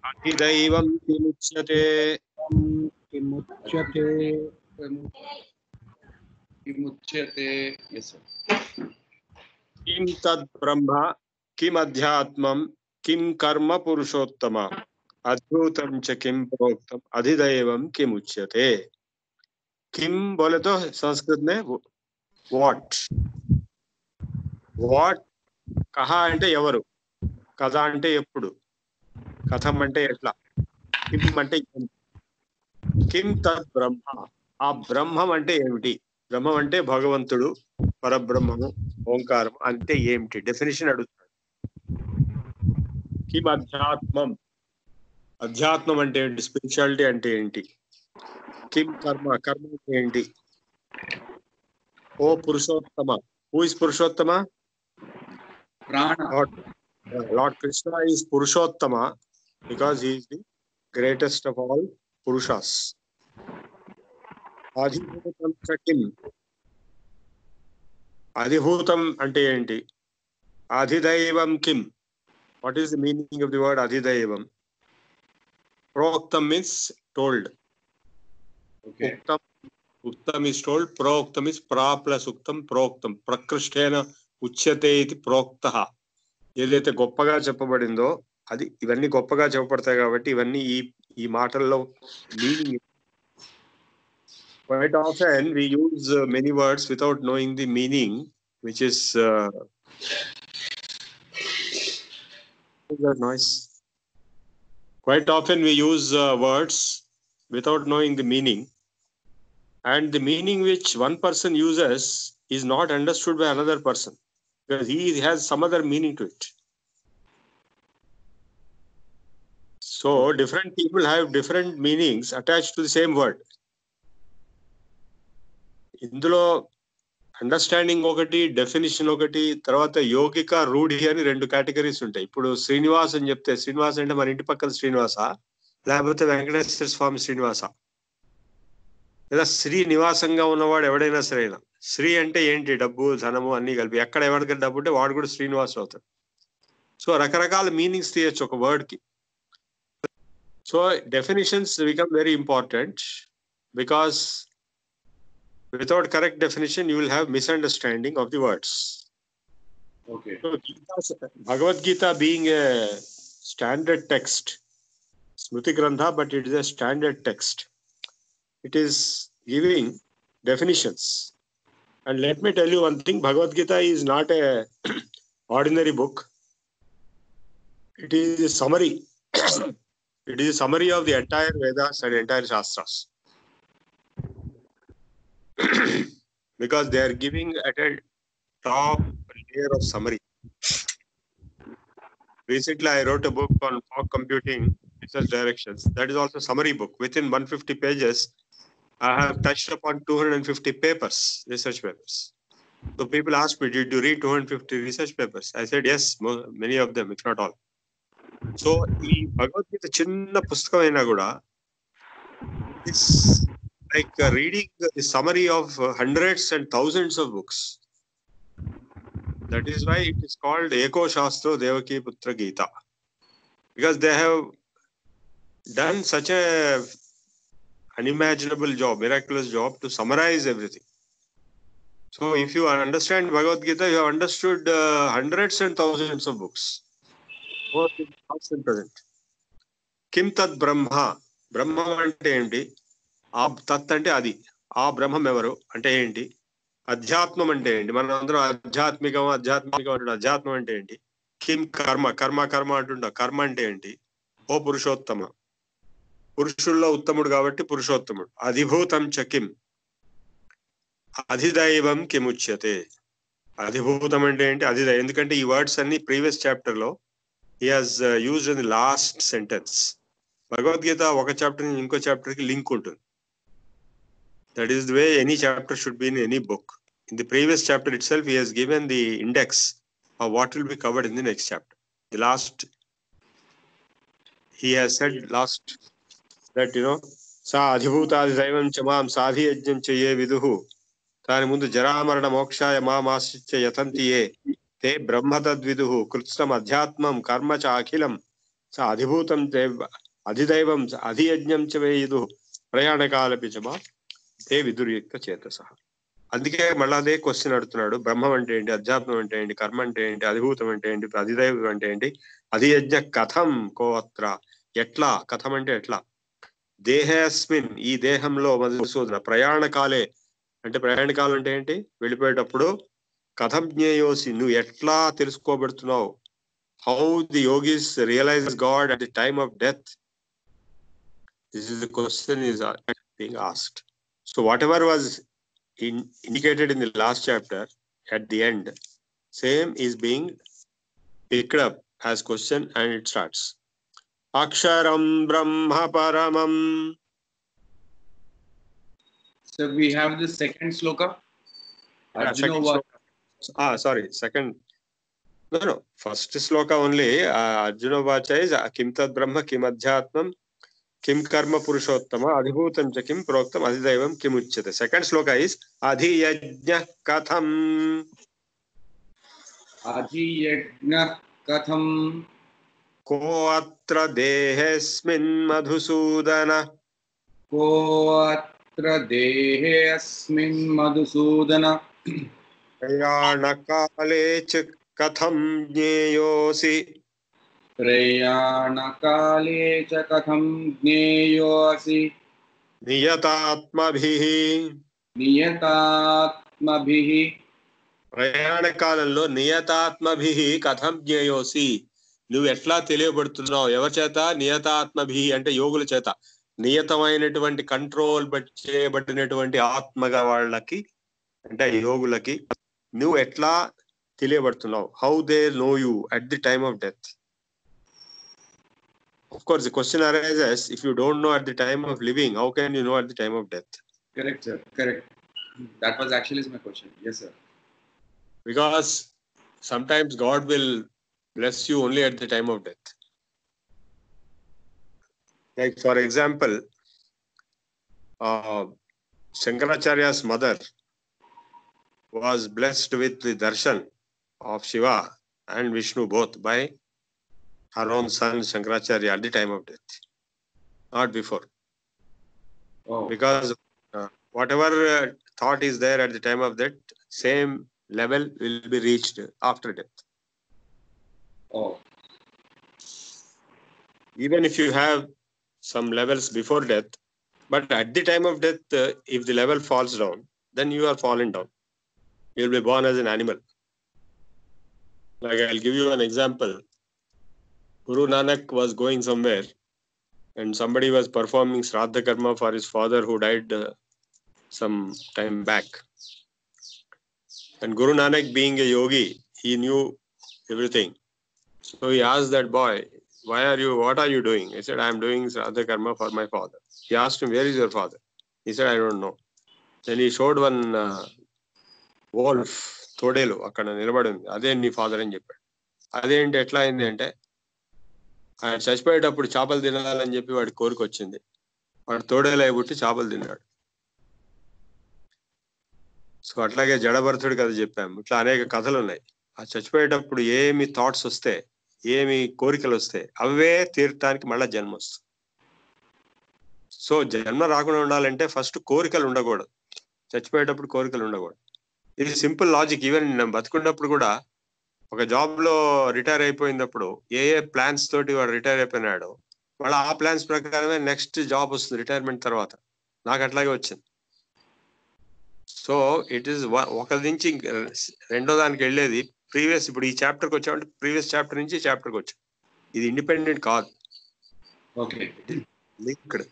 अधिदैवं किमुच्यते किमुच्यते yes sir किं तद् ब्रह्म किम अध्यात्मं किं कर्म पुरुषोत्तम अद्भुतं च किं प्रोक्तम अधिदैवं किमुच्यते किम बोले तो संस्कृत में व्हाट कहा అంటే ఎవరు కథ అంటే ఎప్పుడు కథం అంటే ఎట్లా కిం అంటే కిం తద్ బ్రహ్మ ఆ బ్రహ్మం అంటే ఏమిటి బ్రహ్మం అంటే భగవంతుడు పరబ్రహ్మము ఓంకారం అంటే ఏమిటి డెఫినిషన్ అడుగుతాడు కిం అధ్యాత్మం అధ్యాత్మం అంటే ఏంటి స్పిరిచువాలిటీ అంటే ఏంటి కిం కర్మ కర్మ అంటే ఏంటి ఓ Purushottama who is Purushottama prana Lord Krishna is Purushottama because he is the greatest of all Purushas. Adhibhutam Chakim. Adhibhutam ante enti. Adhidaivam Kim. What is the meaning of the word Adhidaivam? Proktam means told. okay Uktam is told. Proktam is pra plus uktam proktam. Prakrishtena uchyate iti proktaha. ఏదైతే గొప్పగా చెప్పబడిందో అది ఇవన్నీ గొప్పగా చెప్పబడతాయి కాబట్టి ఇవన్నీ ఈ మాటల్లో meaning quite often we use many words without knowing the meaning which is noise quite often we use words without knowing the meaning and the meaning which one person uses is not understood by another person because he has some other meaning to it. So different people have different meanings attached to the same word. ఇందులో understanding ఒకటి definition ఒకటి తర్వాత యోగిక రూఢి అని రెండు categories ఉంటాయి ఇప్పుడు శ్రీనివాస్ అని చెప్తే శ్రీనివాస్ అంటే మన ఇంటి పక్కన శ్రీనివాస లేకపోతే వెంకటేశ్వర స్వామి శ్రీనివాస లేదా శ్రీనివాసంగా ఉన్నవాడు ఎవడైనా సరైన శ్రీ అంటే ఏంటి డబ్బు ధనము అన్ని కలిపి ఎక్కడ ఎవరికి డబ్బు ఉంటే వాడు కూడా శ్రీనివాస్ అవుతాడు సో రకరకాల మీనింగ్స్ తీయచ్చు ఒక వర్డ్ కి so definitions become very important because without correct definition you will have misunderstanding of the words. okay So Bhagavad Gita being a standard text Smriti Grantha but it is a standard text it is giving definitions and let me tell you one thing Bhagavad Gita is not a ordinary book it is a summary it is a summary of the entire Vedas and entire Shastras because they are giving at a top layer of summary. Recently, I wrote a book on fog computing research directions. That is also a summary book. Within 150 pages, I have touched upon 250 papers, research papers. So people ask me, did you read 250 research papers? I said, yes, many of them, if not all. So, the Bhagavad Gita chinna pustakamaina kuda is like reading the summary of hundreds and thousands of books. That is why it is called Eko Shastro Devaki Putra Gita. Because they have done such a unimaginable job, miraculous job to summarize everything. So if you understand Bhagavad Gita, you have understood hundreds and thousands of books. Both in past and present. Kim Tad Brahma. Brahma ante enti? ఆ తత్ అంటే అది ఆ బ్రహ్మం ఎవరు అంటే ఏంటి అధ్యాత్మం అంటే ఏంటి మనం అందరం ఆధ్యాత్మికం అంటున్నాం అధ్యాత్మం అంటే ఏంటి కిం కర్మ కర్మ కర్మ అంటుంటాం కర్మ అంటే ఏంటి ఓ పురుషోత్తమ పురుషుల్లో ఉత్తముడు కాబట్టి పురుషోత్తముడు అధిభూతం చ కిం అధిదైవం కిముచ్యతే అధిభూతం అంటే ఏంటి అధిదైవం ఎందుకంటే ఈ వర్డ్స్ అన్ని ప్రీవియస్ చాప్టర్ లో he has used in the last sentence Bhagavad Gita ఒక చాప్టర్ నుంచి ఇంకో చాప్టర్ కి లింక్ ఉంటుంది that is the way any chapter should be in any book in the previous chapter itself he has given the index of what will be covered in the next chapter the last he has said last that sa adhibhuta adhaivam chamam sadhi yajnam cha ye viduhu tani mundu jaramarana mokshaya mamasya yatanti ye te brahma tad viduhu kritsam adhyatmam karma cha akhilam స అధిభూతం అధిదైవం అధియజ్ఞం చ వేయుదు ప్రయాణకాలపి చ తే విదుర్యుక్త చేతస. అందుకే మళ్ళీ అదే question అడుగుతున్నాడు. బ్రహ్మం అంటే ఏంటి, అధ్యాత్మం అంటే ఏంటి, కర్మ అంటే ఏంటి, అధిభూతం అంటే ఏంటి, అధిదైవం అంటే ఏంటి, అధియజ్ఞ కథం కోత్ర, ఎట్లా, కథం అంటే ఎట్లా, దేహస్మిన్ ఈ దేహంలో మధుసూదన ప్రయాణకాలే అంటే ప్రయాణకాలం అంటే ఏంటి, వెళ్ళిపోయేటప్పుడు, కథం జ్ఞేయోసి నువ్వు ఎట్లా తెలుసుకోబడుతున్నావు, how the yogis realises God at the time of death. This is the question is being asked. So whatever was indicated in the last chapter at the end, same is being picked up as question, and it starts aksharam brahma paramam. So we have the second sloka. Sorry, second. No, first sloka only. Arjuna vacha is kim tad brahma kim adhyatmam kim karma purushottama adhibhutam cha kim proktam adhidaivam kim uchyate. Second sloka is adhiyajna katham. Adhiyajna katham को अत्र देहेऽस्मिन् मधुसूदन, को अत्र देहेऽस्मिन् मधुसूदन प्रयाणकाले च कथं ज्ञेयोऽसि, प्रयाणकाले च कथं ज्ञेयोऽसि, नियतात्मभिः नियतात्मभिः ప్రయాణకాలంలో నియతాత్మభిః కథం జ్ఞేయోసి, నువ్వు ఎట్లా తెలియబడుతున్నావు, ఎవరి చేత, నియతాత్మభిః అంటే యోగుల చేత, నియతమైనటువంటి కంట్రోల్ చేయబడినటువంటి ఆత్మగా వాళ్ళకి అంటే యోగులకి నువ్వు ఎట్లా తెలియబడుతున్నావు, how they know you at the time of death. Of course, the question arises, if you don't know at the time of living, how can you know at the time of death? Correct, sir. Correct. That was actually my question. Yes, sir. Because sometimes God will bless you only at the time of death. Like for example, Shankaracharya's mother was blessed with the darshan of Shiva and Vishnu both by her own son Shankaracharya at the time of death, not before. Oh. Because whatever thought is there at the time of death, same level will be reached after death. Oh. Even if you have some levels before death, but at the time of death, if the level falls down, then you are fallen down. You will be born as an animal. Like I'll give you an example. Guru Nanak was going somewhere and somebody was performing Shraddha Karma for his father who died some time back. And Guru Nanak being a yogi, he knew everything. So he asked that boy, what are you doing? He said, I am doing Shraddha Karma for my father. He asked him, where is your father? He said, I don't know. Then he showed one wolf, తోడేలు అక్కడ నిలబడి ఉంది, అదే నీ father అని చెప్పాడు. అదేంటి ఎట్లా అయింది అంటే, ఆయన చచ్చిపోయేటప్పుడు చేపలు తినాలని చెప్పి వాడి కోరిక వచ్చింది, వాడు తోడేలు అయిబుట్టి చేపలు తిన్నాడు. సో అట్లాగే జడభరతుడి కథ చెప్పాము. ఇట్లా అనేక కథలు ఉన్నాయి. ఆ చచ్చిపోయేటప్పుడు ఏమి థాట్స్ వస్తే, ఏమి కోరికలు వస్తే అవే తీర్చడానికి మళ్ళా జన్మ వస్తుంది. సో జన్మ రాకుండా ఉండాలంటే ఫస్ట్ కోరికలు ఉండకూడదు, చచ్చిపోయేటప్పుడు కోరికలు ఉండకూడదు. ఇది సింపుల్ లాజిక్. ఈవెన్ బతుకున్నప్పుడు కూడా ఒక జాబ్ లో రిటైర్ అయిపోయినప్పుడు ఏ ప్లాన్స్ తోటి వాడు రిటైర్ అయిపోయినాడు, వాళ్ళ ఆ ప్లాన్స్ ప్రకారమే నెక్స్ట్ జాబ్ వస్తుంది రిటైర్మెంట్ తర్వాత. నాకు అట్లాగే వచ్చింది. సో ఇట్ ఈస్ ఒక నుంచి రెండో దానికి వెళ్ళేది ప్రీవియస్. ఇప్పుడు ఈ చాప్టర్కి వచ్చామంటే ప్రీవియస్ చాప్టర్ నుంచి ఈ చాప్టర్కి వచ్చాం. ఇది ఇండిపెండెంట్ కాదు, ఓకే, లింక్డ్.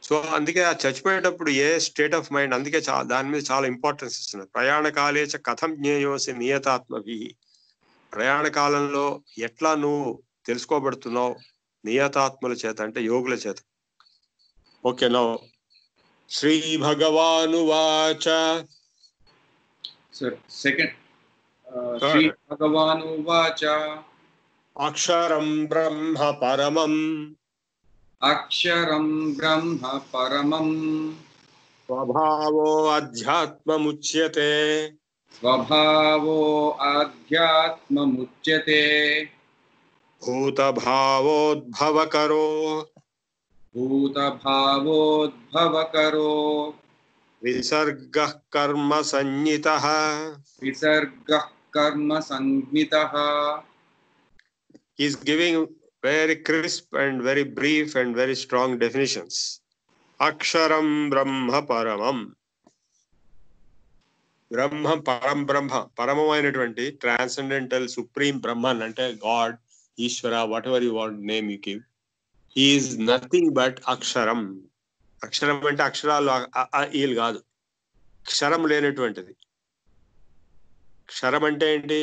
సో అందుకే ఆ చచ్చిపోయేటప్పుడు ఏ స్టేట్ ఆఫ్ మైండ్, అందుకే దాని మీద చాలా ఇంపార్టెన్స్ ఇస్తున్నారు. ప్రయాణ కాలేచ కథం జ్ఞేయోసి నియతాత్మభి, ప్రయాణ కాలంలో ఎట్లా నువ్వు తెలుసుకోబడుతున్నావు, నియతాత్మల చేత అంటే యోగుల చేత. ఓకే, నౌ శ్రీ భగవానువాచ. సెకండ్ శ్రీ భగవానువాచ అక్షరం బ్రహ్మ పరమం, అక్షరం బ్రహ్మ పరమం స్వభావో అధ్యాత్మముచ్యతే, స్వభావో ఆధ్యాత్మముచ్యతే, భూతభావోద్భవకరో భూతభావోద్భవకరో విసర్గః కర్మ సంజ్ఞితః. విసర్గః కర్మ సంజ్ఞితః. He is giving very crisp and very brief and very strong definitions. అక్షరం బ్రహ్మ పరమం. బ్రహ్మ పరం బ్రహ్మ పరమమైనటువంటి ట్రాన్సెండెంటల్ సుప్రీం బ్రహ్మన్ అంటే గాడ్, ఈశ్వర, whatever you want name you give. He is nothing but అక్షరం. అక్షరం అంటే అక్షరాలు ఈలు కాదు, క్షరం లేనటువంటిది. క్షరం అంటే ఏంటి?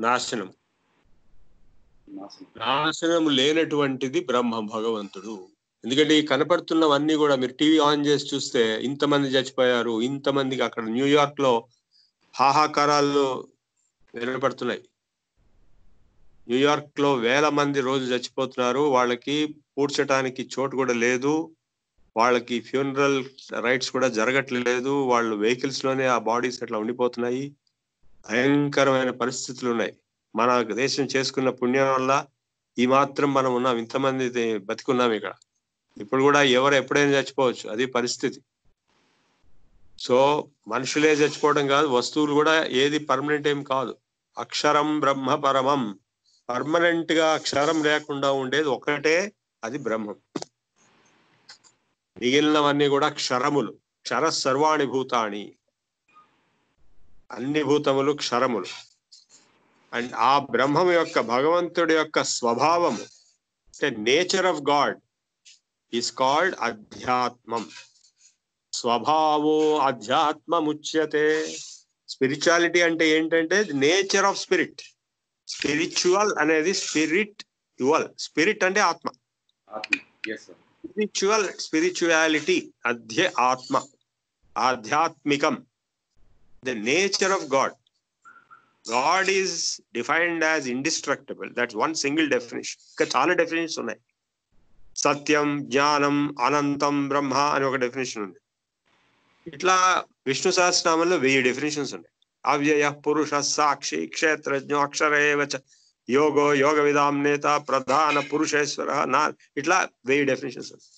నాశనం. నాశనం లేనటువంటిది బ్రహ్మ భగవంతుడు. ఎందుకంటే ఈ కనపడుతున్నవన్నీ కూడా మీరు టీవీ ఆన్ చేసి చూస్తే ఇంతమంది చచ్చిపోయారు, ఇంతమందికి అక్కడ న్యూయార్క్ లో హాహాకారాలు వినపడుతున్నాయి. న్యూయార్క్ లో 1000 మంది రోజు చచ్చిపోతున్నారు. వాళ్ళకి పూడ్చడానికి చోటు కూడా లేదు, వాళ్ళకి ఫ్యూనరల్ రైట్స్ కూడా జరగట్లేదు. వాళ్ళు వెహికల్స్ లోనే ఆ బాడీస్ అట్లా ఉండిపోతున్నాయి. భయంకరమైన పరిస్థితులు ఉన్నాయి. మన దేశం చేసుకున్న పుణ్యం వల్ల ఈ మాత్రం మనం ఉన్నాం, ఇంతమంది బతికున్నాం ఇక్కడ. ఇప్పుడు కూడా ఎవరు ఎప్పుడైనా చచ్చిపోవచ్చు, అది పరిస్థితి. సో మనుషులే చచ్చిపోవడం కాదు, వస్తువులు కూడా ఏది పర్మనెంట్ ఏం కాదు. అక్షరం బ్రహ్మ పరమం. పర్మనెంట్ గా అక్షరం లేకుండా ఉండేది ఒకటే, అది బ్రహ్మం. మిగిలినవన్నీ కూడా క్షరములు. క్షర సర్వాణి భూతాని, అన్ని భూతములు క్షరములు. అండ్ ఆ బ్రహ్మం యొక్క, భగవంతుడి యొక్క స్వభావము అంటే nature of God is called అధ్యాత్మం. స్వభావో అధ్యాత్మముచ్యతే. స్పిరిచువాలిటీ అంటే ఏంటంటే నేచర్ ఆఫ్ స్పిరిట్. స్పిరిచువల్ అనేది స్పిరిచువల్. స్పిరిట్ అంటే ఆత్మ. స్పిరిచువాలిటీ ఆత్మ, ఆధ్యాత్మికం. The nature of God. God is defined as indestructible. That's one single definition. ఇంకా చాలా డెఫినేషన్స్ ఉన్నాయి. సత్యం, జ్ఞానం, అనంతం, బ్రహ్మ అని ఒక డెఫినేషన్ ఉంది. ఇట్లా విష్ణు సహస్రనామంలో 1000 డెఫినేషన్స్ ఉన్నాయి. అవ్యయ పురుష సాక్షి క్షేత్రజ్ఞో అక్షరేవచ యోగో యోగ విదాం నేత ప్రధాన పురుషేశ్వర నా, ఇట్లా 1000 డెఫినేషన్స్ ఉన్నాయి.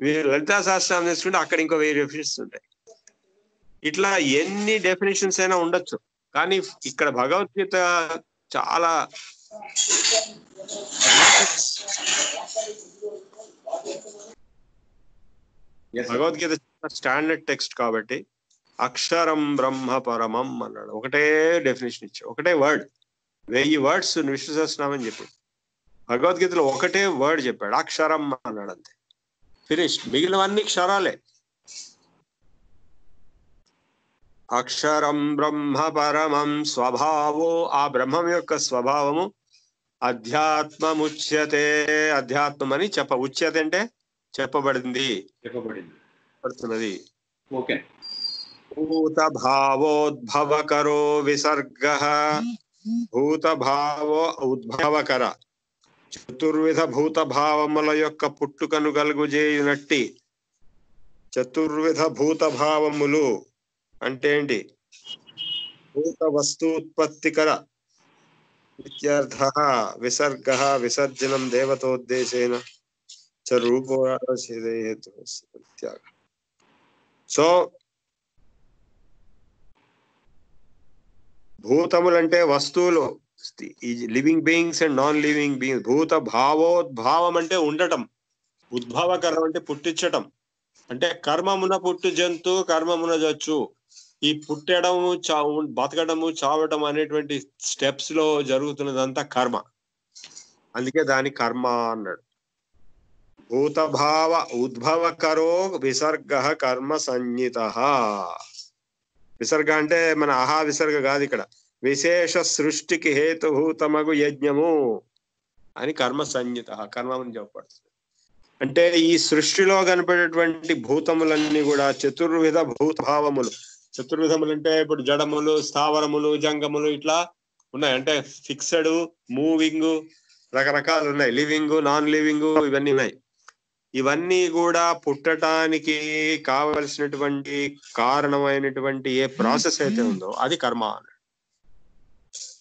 మీరు లలితా సహస్రనామం తీసుకుంటే అక్కడ ఇంకో 1000 డెఫినేషన్స్ ఉంటాయి. ఇట్లా ఎన్ని డెఫినేషన్స్ అయినా ఉండొచ్చు. కానీ ఇక్కడ భగవద్గీత చాలా భగవద్గీత స్టాండర్డ్ టెక్స్ట్ కాబట్టి అక్షరం బ్రహ్మ పరమం అన్నాడు. ఒకటే డెఫినేషన్ ఇచ్చాడు, ఒకటే వర్డ్. 1000 వర్డ్స్ విష్ణు సహస్రనామం చెప్పి భగవద్గీతలో ఒకటే వర్డ్ చెప్పాడు, అక్షరం అన్నాడు, అంతే. ఫినిష్. మిగిలినవన్నీ క్షరాలే. అక్షరం బ్రహ్మ పరమం స్వభావో, ఆ బ్రహ్మం యొక్క స్వభావము అధ్యాత్మముచ్యతే. అధ్యాత్మం అని ఉచ్యతే అంటే చెప్పబడింది, పడుతున్నది. భూత భావోద్భవకరో విసర్గః. భూత భావో ఉద్భవకర, చతుర్విధ భూత భావముల యొక్క పుట్టుకను కలుగుజేయునట్టి. చతుర్విధ భూత భావములు అంటే ఏంటి? భూత వస్తూత్పత్తికర ఇత్యర్థ. విసర్గ విసర్జనం దేవతోద్దేశేన చ రూపో. సో భూతములంటే వస్తువులు, living beings and non living beings. భూత భావోద్భావం అంటే ఉండటం, ఉద్భవకరం అంటే పుట్టించటం. అంటే కర్మమున పుట్టు జంతు కర్మమున జచ్చు. ఈ పుట్టడము, బతకడము, చావటం అనేటువంటి స్టెప్స్ లో జరుగుతున్నదంతా కర్మ. అందుకే దాని కర్మ అన్నాడు. భూతభావ ఉద్భవకరో విసర్గ కర్మ సంజ్ఞిత. విసర్గ అంటే మన అహా విసర్గ కాదు, ఇక్కడ విశేష సృష్టికి హేతుభూతమగు యజ్ఞము అని కర్మ సంజ్ఞిత, కర్మని చెప్పబడుతుంది. అంటే ఈ సృష్టిలో కనపడేటువంటి భూతములన్నీ కూడా చతుర్విధ భూతభావములు. చతుర్విధములు అంటే ఇప్పుడు జడములు, స్థావరములు, జంగములు ఇట్లా ఉన్నాయి. అంటే ఫిక్స్డ్, మూవింగ్, రకరకాలు ఉన్నాయి. లివింగ్, నాన్ లివింగ్, ఇవన్నీ ఉన్నాయి. ఇవన్నీ కూడా పుట్టడానికి కావలసినటువంటి కారణమైనటువంటి ఏ ప్రాసెస్ అయితే ఉందో అది కర్మ.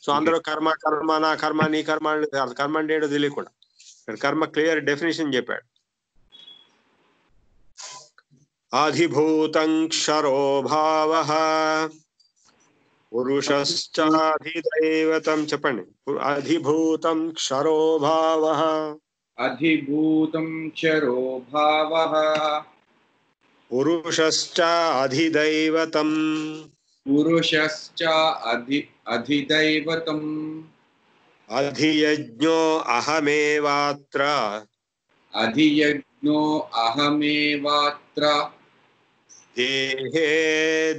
సో అందరూ కర్మ కర్మ నా కర్మ నీ కర్మ కర్మ అంటే ఏంటో తెలియకుండా కర్మ క్లియర్ డెఫినేషన్ చెప్పాడు. అధిభూతం క్షరో భావః పురుషశ్చాధిదైవతం. చెప్పండి. అధిభూతం క్షరో భావః. అధిభూతం క్షరో భావః పురుషశ్చాధిదైవతం. పురుషశ్చ అధిదైవతం. అధియజ్ఞో అహమేవాత్ర. అధియజ్ఞో అహమేవాత్ర. దేహే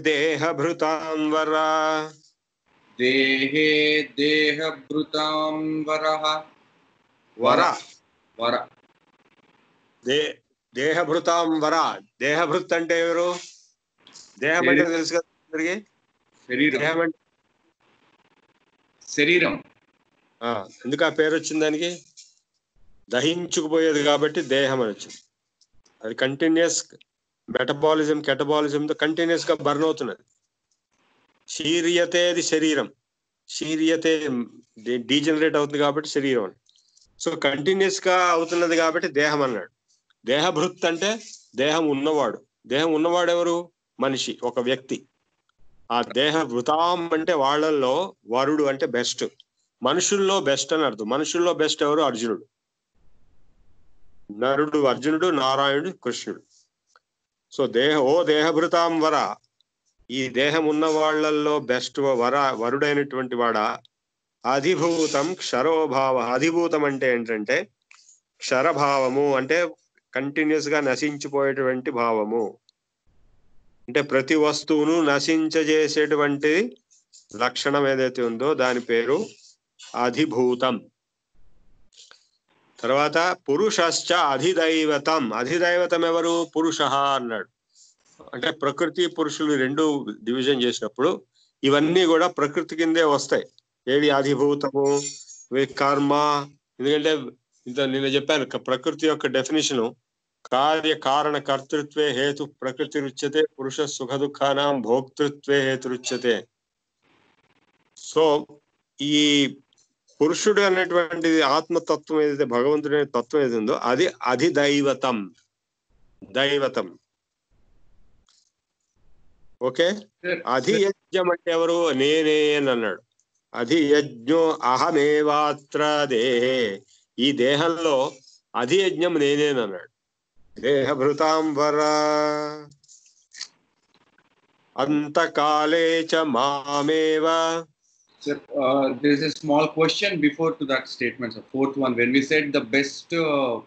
దేహభృతాం వర. దేహే దేహభృతాం వరః. వర వర దేహభృతాం వర. దేహభృత్ అంటే ఎవరు? దేహం అంటే తెలుసు కదా అందరికి. దేహం అంటే శరీరం. ఎందుకు ఆ పేరు వచ్చింది దానికి? దహించుకుపోయేది కాబట్టి దేహం అని వచ్చింది. అది కంటిన్యూస్ మెటబాలిజం కెటబాలిజంతో కంటిన్యూస్ గా బర్న్ అవుతున్నది. శీర్యతేది శరీరం, శీర్యతే డీజనరేట్ అవుతుంది కాబట్టి శరీరం అని. సో కంటిన్యూస్ గా అవుతున్నది కాబట్టి దేహం అన్నాడు. దేహభృత్ అంటే దేహం ఉన్నవాడు. దేహం ఉన్నవాడు ఎవరు? మనిషి, ఒక వ్యక్తి. ఆ దేహభృతాం అంటే వాళ్ళల్లో వరుడు అంటే బెస్ట్, మనుషుల్లో బెస్ట్ అని అర్థం. మనుషుల్లో బెస్ట్ ఎవరు? అర్జునుడు. నరుడు అర్జునుడు, నారాయణుడు కృష్ణుడు. సో దేహభృతాం వర, ఈ దేహం ఉన్న వాళ్ళల్లో బెస్ట్ వరుడైనటువంటి వాడా. అధిభూతం క్షరోభావ. అధిభూతం అంటే ఏంటంటే క్షరభావము అంటే కంటిన్యూస్ గా నశించిపోయేటువంటి భావము. అంటే ప్రతి వస్తువును నశించజేసేటువంటి లక్షణం ఏదైతే ఉందో దాని పేరు అధిభూతం. తర్వాత పురుషశ్చ అధిదైవతం. అధిదైవతం ఎవరు? పురుష అన్నాడు. అంటే ప్రకృతి పురుషులు రెండు డివిజన్ చేసినప్పుడు ఇవన్నీ కూడా ప్రకృతి కిందే వస్తాయి. ఏది అధిభూతము, కర్మ. ఎందుకంటే నిన్న చెప్పాను ప్రకృతి యొక్క డెఫినేషన్ కార్య కారణ కర్తృత్వే హేతు ప్రకృతి రుచ్యతే, పురుష సుఖ దుఃఖానాం భోక్తృత్వే హేతురుచ్యతే. సో ఈ పురుషుడు అనేటువంటిది ఆత్మతత్వం ఏదైతే భగవంతుడి తత్వం ఏది ఉందో అది అధిదైవతం. దైవతం. ఓకే. అధియజ్ఞం అంటే ఎవరు? నేనే అని అన్నాడు. అధియజ్ఞో అహమేవాత్ర దేహే. ఈ దేహంలో అధియజ్ఞం నేనేనన్నాడు. దేహభృతాం వర అంతకాలే చ మామేవ. Sir, there is a small question before to that statement. So fourth one, when we said the best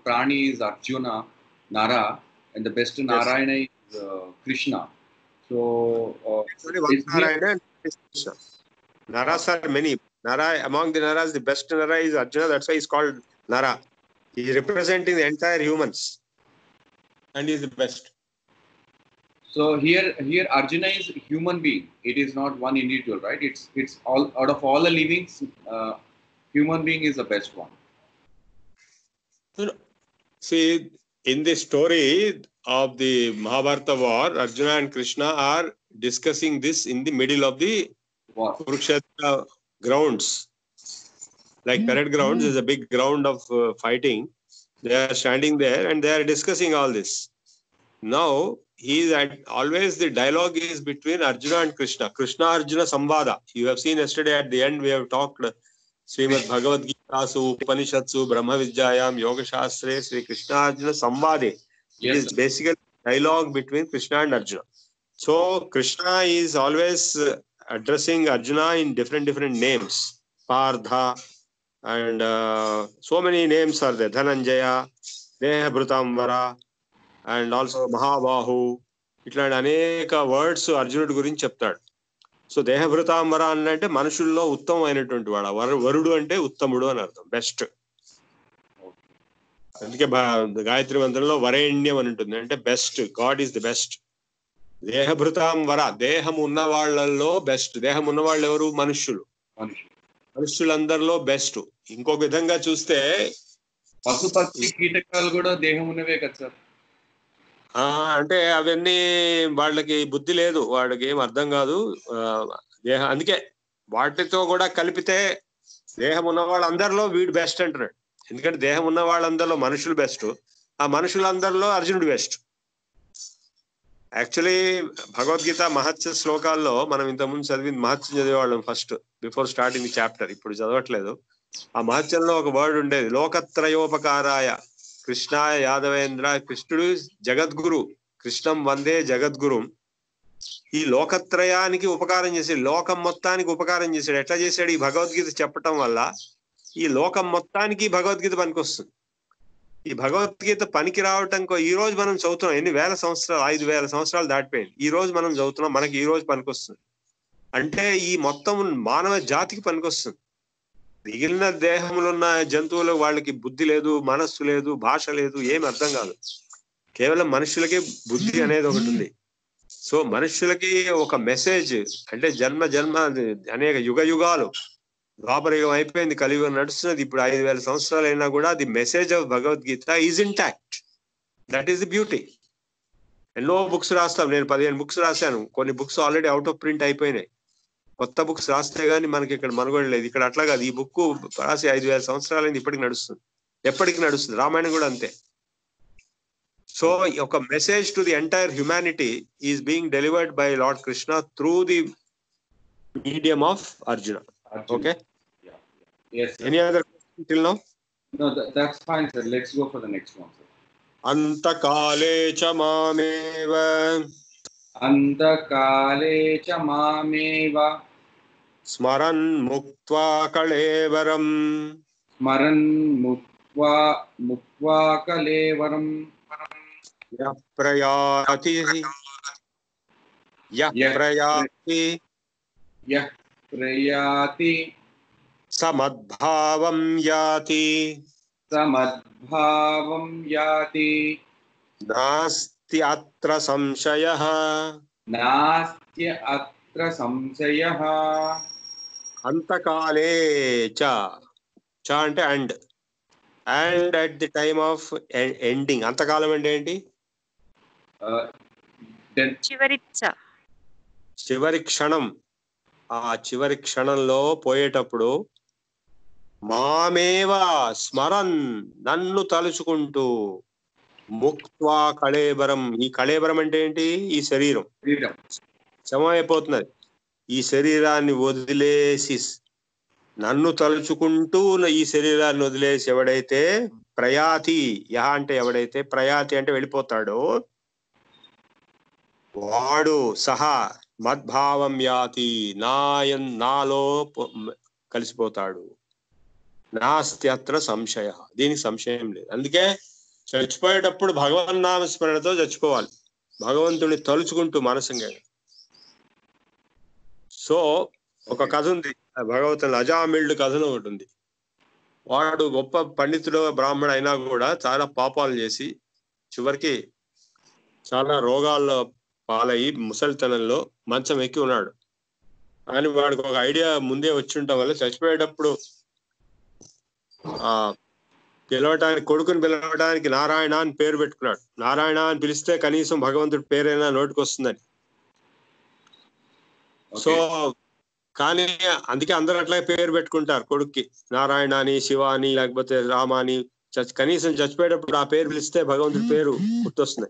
prani is Arjuna, Nara, and the best Narayana is Krishna. So only one Narayana and Krishna. Naras are many. Nara, among the Naras, the best Nara is Arjuna. That's why he's called Nara. He is representing the entire humans, and he is the best. So here Arjuna is human being. It is not one individual, right? It's all out of all the livings, human being is the best one. See, in the story of the Mahabharata war, Arjuna and Krishna are discussing this in the middle of the War. Kurukshetra grounds. Like parade grounds is a big ground of fighting. They are standing there and they are discussing all this. Now, always the dialogue is between Arjuna and Krishna. Krishna Arjuna Samvada. You have seen yesterday at the end we have talked Srimad Bhagavad Gita, Upanishatsu, Brahma Vidyayam, Yoga Shastre, Sri Krishna Arjuna Samvade. It is basically dialogue between Krishna and Arjuna. So Krishna is always addressing Arjuna in different names. Partha and so many names are there. Dhananjaya, Dehabhrutamvara, and also Mahabahu. ఇట్లాంటి అనేక words అర్జునుడి గురించి చెప్తాడు. So దేహభృతాంబర అంటే మనుషుల్లో ఉత్తమమైనటువంటి వాడు. వరుడు అంటే ఉత్తముడు అని అర్థం, బెస్ట్. అందుకే గాయత్రి మంత్రంలో వరేణ్యం అని ఉంటుంది, అంటే best. God is the best. Dehabhritamvara, దేహం ఉన్న వాళ్ళల్లో బెస్ట్. దేహం ఉన్న వాళ్ళు ఎవరు? మనుష్యులు. మనుష్యులందరిలో బెస్ట్. ఇంకొక విధంగా చూస్తే పశు పక్షి కీటకాలు కూడా దేహం ఉన్నవే కదా సార్. అంటే అవన్నీ వాళ్ళకి బుద్ధి లేదు, వాళ్ళకి ఏం అర్థం కాదు. అందుకే వాటితో కూడా కలిపితే దేహం ఉన్న వాళ్ళందరిలో వీడు బెస్ట్ అంటున్నాడు. ఎందుకంటే దేహం ఉన్న వాళ్ళందరిలో మనుషులు బెస్ట్, ఆ మనుషులందరిలో అర్జునుడు బెస్ట్. యాక్చువల్లీ భగవద్గీత మహత్య శ్లోకాల్లో మనం ఇంతకుముందు చదివింది మహత్యం చదివేవాళ్ళం first before starting the chapter. ఇప్పుడు చదవట్లేదు. ఆ మహత్యంలో ఒక వర్డ్ ఉండేది, లోకత్రయోపకారాయ కృష్ణాయ యాదవేంద్ర. కృష్ణుడు జగద్గురు, కృష్ణం వందే జగద్గురు. ఈ లోకత్రయానికి ఉపకారం చేసాడు, లోకం మొత్తానికి ఉపకారం చేశాడు. ఎట్లా చేశాడు? ఈ భగవద్గీత చెప్పటం వల్ల ఈ లోకం మొత్తానికి భగవద్గీత పనికొస్తుంది. ఈ భగవద్గీత పనికి రావటం ఈ రోజు మనం చదువుతున్నాం, ఎన్ని వేల సంవత్సరాలు, 5,000 సంవత్సరాలు దాటిపోయింది. ఈ రోజు మనం చదువుతున్నాం, మనకి ఈ రోజు పనికొస్తుంది. అంటే ఈ మొత్తం మానవ జాతికి పనికొస్తుంది. మిగిలిన దేహంలో ఉన్న జంతువులు వాళ్ళకి బుద్ధి లేదు, మనస్సు లేదు, భాష లేదు, ఏమి అర్థం కాదు. కేవలం మనుషులకే బుద్ధి అనేది ఒకటి ఉంది. సో మనుషులకి ఒక మెసేజ్ అంటే జన్మ జన్మ అనేక యుగ యుగాలు, ద్వాపర యుగం అయిపోయింది, కలియుగం నడుస్తున్నది, ఇప్పుడు 5,000 సంవత్సరాలు అయినా కూడా the message of Bhagavad Gita is intact. That is the beauty. ఎన్నో బుక్స్ రాస్తాం, నేను 15 బుక్స్ రాశాను. కొన్ని books already out of print అయిపోయినాయి. కొత్త బుక్స్ రాస్తే గానీ మనకి ఇక్కడ మనుగడ లేదు. ఇక్కడ అట్లా కాదు, ఈ బుక్ రాసి 5,000 సంవత్సరాలైంది, ఇప్పటికి నడుస్తుంది, ఎప్పటికి నడుస్తుంది. రామాయణం కూడా అంతే. సో ఒక message to the entire humanity is being delivered by lord Krishna through the medium of Arjuna. Okay, any other question till now? No, that's fine, sir. Let's go for the next one, sir. అంతకాలే చ మామేవ అంతకాలే చ మామేవ స్మరన్ ముక్త్వా కళేవరం స్మరన్ ముక్త్వా కళేవరం ప్రయాతి ప్రయాతి సమద్భావం యాతి సమద్భావం యాతి నాస్తి అత్ర సంశయః నాస్త్య అత్ర సంశయః. అంతకాలే చ, చ అంటే and at the time of ending. అంతకాలం అంటే ఏంటి? చివరి క్షణం. ఆ చివరి క్షణంలో పోయేటప్పుడు మామేవ స్మరన్, నన్ను తలుచుకుంటూ, ముక్త్వా కళేబరం. ఈ కళేబరం అంటే ఏంటి? ఈ శరీరం సమమైపోతున్నది. ఈ శరీరాన్ని వదిలేసి నన్ను తలుచుకుంటూ ఈ శరీరాన్ని వదిలేసి ఎవడైతే ప్రయాతి, యహ అంటే ఎవడైతే, ప్రయాతి అంటే వెళ్ళిపోతాడో, వాడు సహా మద్భావం యాతి, నాలో కలిసిపోతాడు. నాస్తి అత్ర సంశయ, దీనికి సంశయం లేదు. అందుకే చచ్చిపోయేటప్పుడు భగవన్నామస్మరణతో చచ్చిపోవాలి, భగవంతుని తలుచుకుంటూ మనసంగా. సో ఒక కథ ఉంది భగవతుని, అజామిల్డ్ కథను ఒకటి ఉంది. వాడు గొప్ప పండితుడు, బ్రాహ్మణ అయినా కూడా చాలా పాపాలు చేసి చివరికి చాలా రోగాల్లో పాలయ్యి ముసలితనంలో మంచం ఎక్కి ఉన్నాడు. కానీ వాడికి ఒక ఐడియా ముందే వచ్చి ఉండటం వల్ల చచ్చిపోయేటప్పుడు కొడుకుని పిలవడానికి నారాయణ అని పేరు పెట్టుకున్నాడు. నారాయణ అని పిలిస్తే కనీసం భగవంతుడి పేరైనా నోటికి వస్తుందని. సో కానీ అందుకే అందరూ అట్లా పేరు పెట్టుకుంటారు కొడుక్కి, నారాయణ అని, శివ అని, లేకపోతే రామ అని. కనీసం చచ్చిపోయేటప్పుడు ఆ పేరు పిలిస్తే భగవంతుడి పేరు గుర్తొస్తుంది.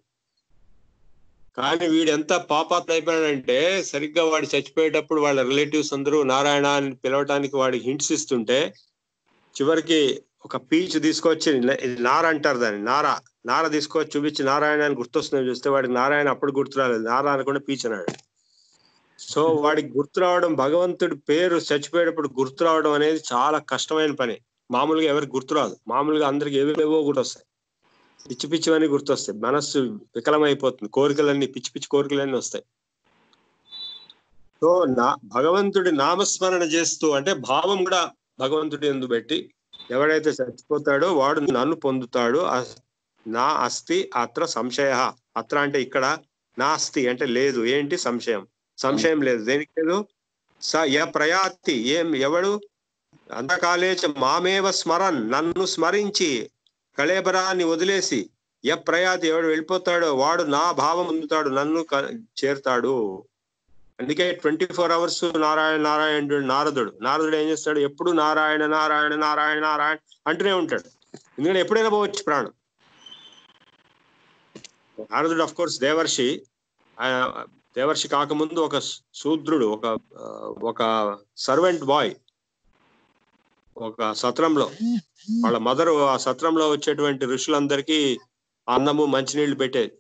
కానీ వీడు ఎంత పాపాత్మ అయిపోయాడంటే, సరిగ్గా వాడు చచ్చిపోయేటప్పుడు వాళ్ళ రిలేటివ్స్ అందరూ నారాయణ అని పిలవటానికి వాడికి హింట్స్ ఇస్తుంటే, చివరికి ఒక పీచ్ తీసుకొచ్చి, నార అంటారు దాన్ని, నార తీసుకొచ్చి చూపించి నారాయణ అని గుర్తొస్తుందని చూస్తే వాడికి నారాయణ అప్పుడు గుర్తు రాలేదు, నార అనకుండా పీచ్ అన్నాడు. సో వాడికి గుర్తు రావడం, భగవంతుడి పేరు చచ్చిపోయేటప్పుడు గుర్తు రావడం అనేది చాలా కష్టమైన పని. మామూలుగా ఎవరికి గుర్తురాదు. మామూలుగా అందరికి ఏవేవో గుర్తొస్తాయి, పిచ్చి పిచ్చివన్నీ గుర్తొస్తాయి. మనస్సు వికలమైపోతుంది, కోరికలన్నీ పిచ్చి పిచ్చి కోరికలన్నీ వస్తాయి. సో భగవంతుడి నామస్మరణ చేస్తూ, అంటే భావం కూడా భగవంతుడి యందు పెట్టి, ఎవడైతే చచ్చిపోతాడో వాడు నన్ను పొందుతాడు. నా అస్తి అత్ర సంశయ. అత్ర అంటే ఇక్కడ, నాస్తి అంటే లేదు. ఏంటి? సంశయం. సంశయం లేదు. దేనికి లేదు? ప్రయాతి, ఎవడు అంతకాలేచ మామేవ స్మరన్, నన్ను స్మరించి, కళేబరాన్ని వదిలేసి, ప్రయాతి ఎవడు వెళ్ళిపోతాడో వాడు నా భావం పొందుతాడు, నన్ను చేరుతాడు. అందుకే 24 hours నారాయణ నారాయణ అంటాడు నారదుడు ఏం చేస్తాడు, ఎప్పుడు నారాయణ నారాయణ నారాయణ నారాయణ అంటూనే ఉంటాడు. ఎందుకంటే ఎప్పుడైనా పోవచ్చు ప్రాణం. నారదుడు అఫ్ కోర్స్ దేవర్షి కాకముందు ఒక శూద్రుడు, ఒక సర్వెంట్ బాయ్, ఒక సత్రంలో వాళ్ళ మదరు ఆ సత్రంలో వచ్చేటువంటి ఋషులందరికీ అన్నము మంచినీళ్లు పెట్టేది.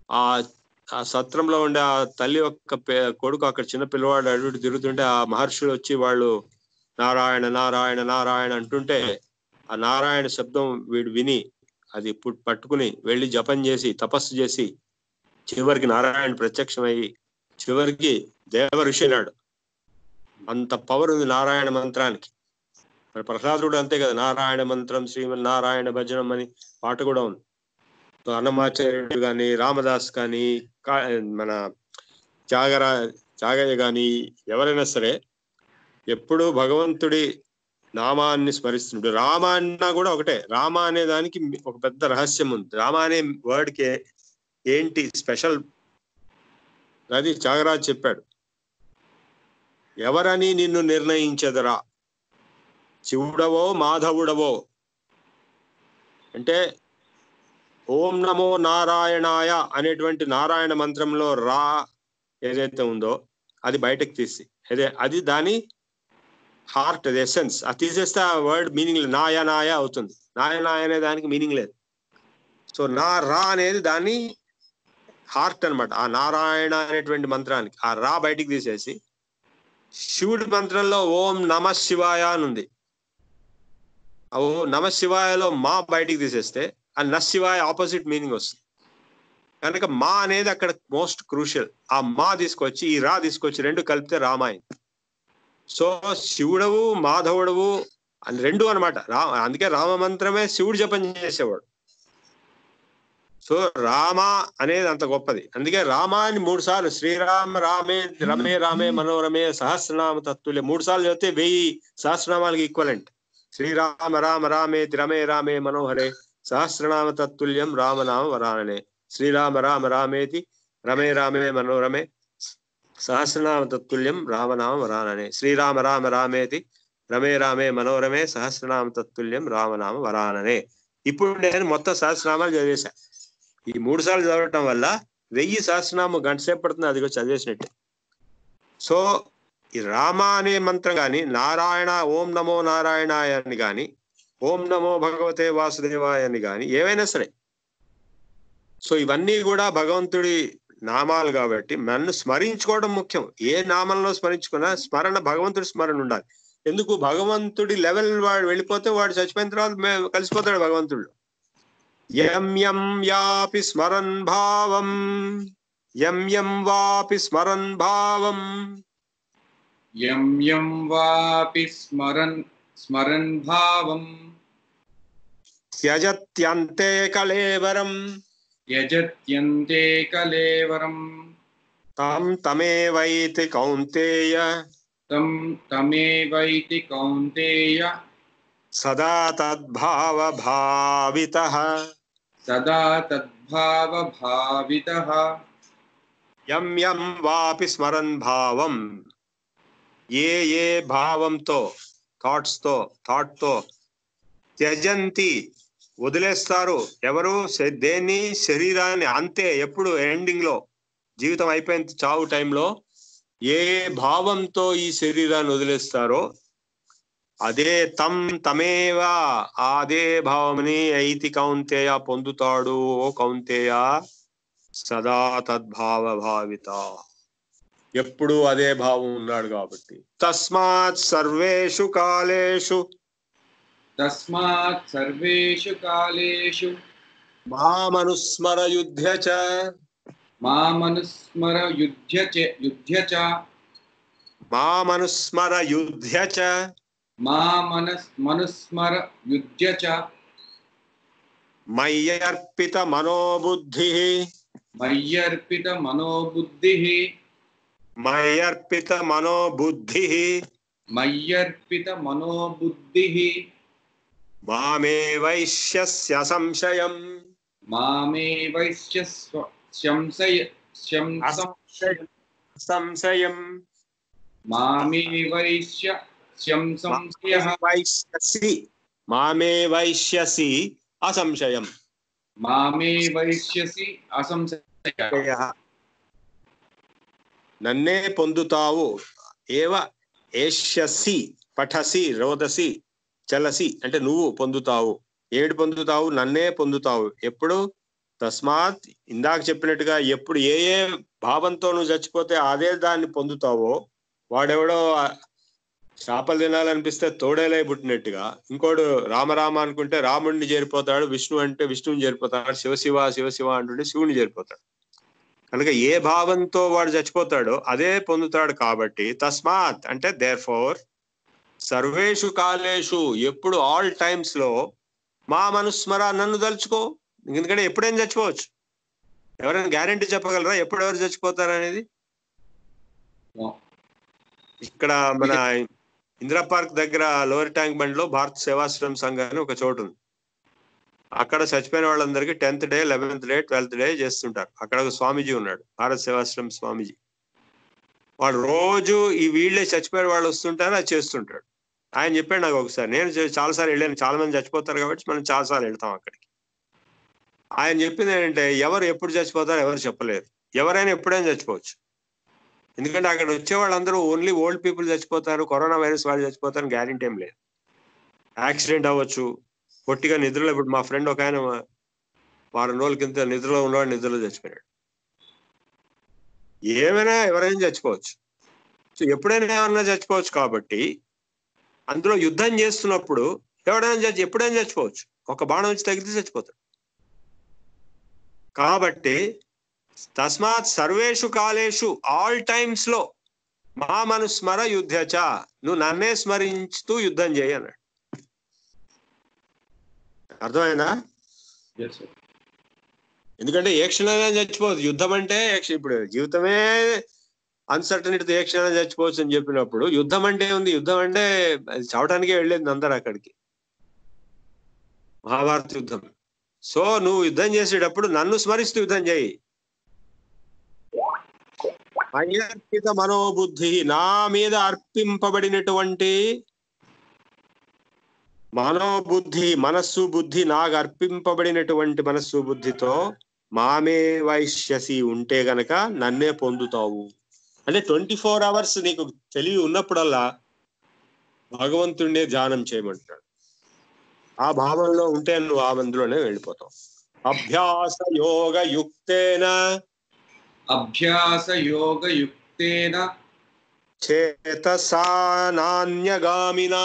ఆ సత్రంలో ఉండే ఆ తల్లి యొక్క కొడుకు అక్కడ చిన్న పిల్లవాడు అటు తిరుగుతుంటే ఆ మహర్షులు వచ్చి వాళ్ళు నారాయణ నారాయణ నారాయణ అంటుంటే ఆ నారాయణ శబ్దం వీడు విని అది పట్టుకుని వెళ్ళి జపం చేసి తపస్సు చేసి చివరికి నారాయణ ప్రత్యక్షమయ్యి చివరికి దేవ ఋషి అన్నాడు. అంత పవర్ ఉంది నారాయణ మంత్రానికి. మరి ప్రహ్లాదుడు అంతే కదా, నారాయణ మంత్రం శ్రీమన్ నారాయణ భజనం అని పాట కూడా ఉంది. అన్నమాచార్యుడు కానీ, రామదాస్ కానీ, మన త్యాగయ్య కానీ, ఎవరైనా సరే ఎప్పుడు భగవంతుడి నామాన్ని స్మరిస్తుంటాడు. రామ అన్నా కూడా ఒకటే. రామ అనే దానికి ఒక పెద్ద రహస్యం ఉంది. రామ అనే వర్డ్కి ఏంటి స్పెషల్ అది త్యాగరాజు చెప్పాడు. ఎవరని నిన్ను నిర్ణయించదురా, శివుడవో మాధవుడవో అంటే ఓం నమో నారాయణాయ అనేటువంటి నారాయణ మంత్రంలో రా ఏదైతే ఉందో అది బయటకు తీసి అది దాని హార్ట్, అది ఎసెన్స్. అది తీసేస్తే ఆ వర్డ్ మీనింగ్ లేదు, నాయ నాయ అవుతుంది. నాయ నాయ అనే దానికి మీనింగ్ లేదు. సో రా అనేది దాని హార్ట్ అనమాట. ఆ నారాయణ అనేటువంటి మంత్రానికి ఆ రా బయటికి తీసేసి శివుడి మంత్రంలో ఓం నమ శివాయ అని ఉంది. ఓ నమ శివాయలో మా బయటికి తీసేస్తే ఆ నశివాయ ఆపోజిట్ మీనింగ్ వస్తుంది. కనుక మా అనేది అక్కడ మోస్ట్ క్రూషియల్. ఆ మా తీసుకొచ్చి ఈ రా తీసుకొచ్చి రెండు కలిపితే రామాయణం. సో శివుడవు మాధవుడవు అని రెండు అనమాట. అందుకే రామ మంత్రమే శివుడు జపం చేసేవాడు. సో రామ అనేది అంత గొప్పది. అందుకే రామాని 3 సార్లు శ్రీరామ రామే రమే రామే మనోరమే సహస్రనామ తత్తుల్య 3 సార్లు చదివితే 1000 సహస్రనామాలకి ఈక్వలెంట్. శ్రీరామ రామ రామే రమే రామే మనోహరే సహస్రనామ తత్తుల్యం రామనామ వరాననే. శ్రీరామ రామ రామేతి రమే రామే మనోరమే సహస్రనామ తత్తుల్యం రామనామ వరాననే. శ్రీరామ రామ రామేతి రమే రామే మనోరమే సహస్రనామ తత్తుల్యం రామనామ వరాననే. ఇప్పుడు నేను మొత్తం సహస్రనామాలు చదివేశా. ఈ 3 సార్లు చదవటం వల్ల 1000 సహస్రనామం గంట సేపు పడుతుంది, అది కూడా చదివేసినట్టే. సో ఈ రామ అనే మంత్రం కానీ, నారాయణ ఓం నమో నారాయణాయ అని కానీ, ఓం నమో భగవతే వాసుదేవాయ అని కానీ, ఏవైనా సరే సో ఇవన్నీ కూడా భగవంతుడి నామాలు కాబట్టి నన్ను స్మరించుకోవడం ముఖ్యం. ఏ నామంలో స్మరించుకున్నా స్మరణ భగవంతుడి స్మరణ ఉండాలి. ఎందుకు, భగవంతుడి లెవెల్ వాడు వెళ్ళిపోతే వాడు చచ్చిపోయిన తర్వాత కలిసిపోతాడు భగవంతుడు. యం యం యాపి స్మరన్ భావం యం యం వాపి స్మరన్ భావం యం యం వాపి స్మరన్ భావం త్యజత్యంతే కళేవరం తం తమేవైతి కౌంతేయ సదా తద్భావభావితః యం యం వాపి స్మరన్ భావం, ఏ భావంతో, థాట్ తో త్యజంతి వదిలేస్తారు ఎవరు, దేన్ని, శరీరాన్ని. అంతే, ఎప్పుడు ఎండింగ్ లో జీవితం అయిపోయిన చావు టైంలో ఏ భావంతో ఈ శరీరాన్ని వదిలేస్తారో అదే తమేవా అదే భావమని ఐతి కౌంతేయ పొందుతాడు. ఓ కౌంతేయ సదా తద్భావ భావిత, ఎప్పుడు అదే భావం ఉన్నాడు కాబట్టి. తస్మాత్ సర్వేషు కాలేషు మామనుస్మర యుధ్య చ మయ్యర్పిత మనోబుద్ధి మామే వైశ్యస్య సంశయం సంశయం మామే వైశ్యం సంశయః మామే వైశ్యసి అసంశయం మామే వైశ్యసి అసంశయః నన్నే పొందుతావు ఏవ ఏష్యసి పఠసి రోదసి చలసి అంటే నువ్వు పొందుతావు ఏడు పొందుతావు నన్నే పొందుతావు ఎప్పుడు తస్మాత్ ఇందాక చెప్పినట్టుగా ఎప్పుడు ఏ ఏ భావంతో నువ్వు చచ్చిపోతే అదే దాన్ని పొందుతావో వాడెవడో చేపలు తినాలనిపిస్తే తోడేలై పుట్టినట్టుగా ఇంకోడు రామరామ అనుకుంటే రాముడిని చేరిపోతాడు విష్ణు అంటే విష్ణువుని చేరిపోతాడు శివశివ శివశివ అంటుంటే శివుని చేరిపోతాడు కనుక ఏ భావంతో వాడు చచ్చిపోతాడో అదే పొందుతాడు కాబట్టి తస్మాత్ అంటే దేర్ ఫోర్ సర్వేషు కాలేషు ఎప్పుడు ఆల్ టైమ్స్ లో మా మనుస్మర నన్ను తలుచుకో ఎందుకంటే ఎప్పుడైనా చచ్చిపోవచ్చు ఎవరైనా గ్యారంటీ చెప్పగలరా ఎప్పుడు ఎవరు చచ్చిపోతారు అనేది ఇక్కడ మన ఇందిరా పార్క్ దగ్గర లోవర్ ట్యాంక్ బండ్ లో భారత్ సేవాశ్రమ సంఘ అని ఒక చోటు ఉంది అక్కడ చచ్చిపోయిన వాళ్ళందరికీ 10th day 11th day 12th day చేస్తుంటారు అక్కడ ఒక స్వామీజీ ఉన్నాడు భారత్ సేవాశ్రమ స్వామీజీ వాడు రోజు ఈ వీళ్ళే చచ్చిపోయిన వాళ్ళు వస్తుంటారు అది చేస్తుంటాడు ఆయన చెప్పాడు నాకు ఒకసారి నేను చాలాసార్లు వెళ్ళాను చాలా మంది చచ్చిపోతారు కాబట్టి మనం చాలాసార్లు వెళ్తాం అక్కడికి ఆయన చెప్పింది ఏంటంటే ఎవరు ఎప్పుడు చచ్చిపోతారో ఎవరు చెప్పలేరు ఎవరైనా ఎప్పుడైనా చచ్చిపోవచ్చు ఎందుకంటే అక్కడ వచ్చే వాళ్ళందరూ ఓన్లీ ఓల్డ్ పీపుల్ చచ్చిపోతారు కరోనా వైరస్ వాళ్ళు చచ్చిపోతారని గ్యారెంటీ ఏం లేదు యాక్సిడెంట్ అవ్వచ్చు పొట్టిగా నిద్రలో ఇప్పుడు మా ఫ్రెండ్ ఒక ఆయన వారం రోజుల కింద నిద్రలో ఉన్నవాడు నిద్రలో చచ్చిపోయాడు ఏమైనా ఎవరైనా చచ్చిపోవచ్చు సో ఎప్పుడైనా ఏమన్నా చచ్చిపోవచ్చు కాబట్టి అందులో యుద్ధం చేస్తున్నప్పుడు ఎప్పుడైనా చచ్చిపోవచ్చు ఒక బాణం వచ్చి తగిలితే చచ్చిపోతాడు కాబట్టి తస్మాత్ సర్వేషు కాలేషు ఆల్ టైమ్స్ లో మా మనుస్మర యుద్ధచ నువ్వు నన్నే స్మరించుతూ యుద్ధం చేయి అన్నాడు అర్థమైనా ఎందుకంటే ఏ క్షణమైనా చచ్చిపోవచ్చు యుద్ధం అంటే ఇప్పుడు జీవితమే అన్సర్టనిటీతో ఏ క్షణమైనా చచ్చిపోవచ్చు అని చెప్పినప్పుడు యుద్ధం అంటే ఉంది యుద్ధం అంటే చావటానికే వెళ్ళేది అందరు అక్కడికి మహాభారత యుద్ధం సో నువ్వు యుద్ధం చేసేటప్పుడు నన్ను స్మరిస్తూ యుద్ధం చేయి అయర్పిత మనోబుద్ధి నా మీద అర్పింపబడినటువంటి మనోబుద్ధి మనస్సు బుద్ధి నాకు అర్పింపబడినటువంటి మనస్సు బుద్ధితో మామే వైశ్యసి ఉంటే గనక నన్నే పొందుతావు అంటే 24 hours నీకు తెలివి ఉన్నప్పుడల్లా భగవంతుడినే ధ్యానం చేయమంటాడు ఆ భావంలో ఉంటే నువ్వు ఆ మందులోనే వెళ్ళిపోతావు అభ్యాస యోగ యుక్తేన చేతసా నాన్యగామినా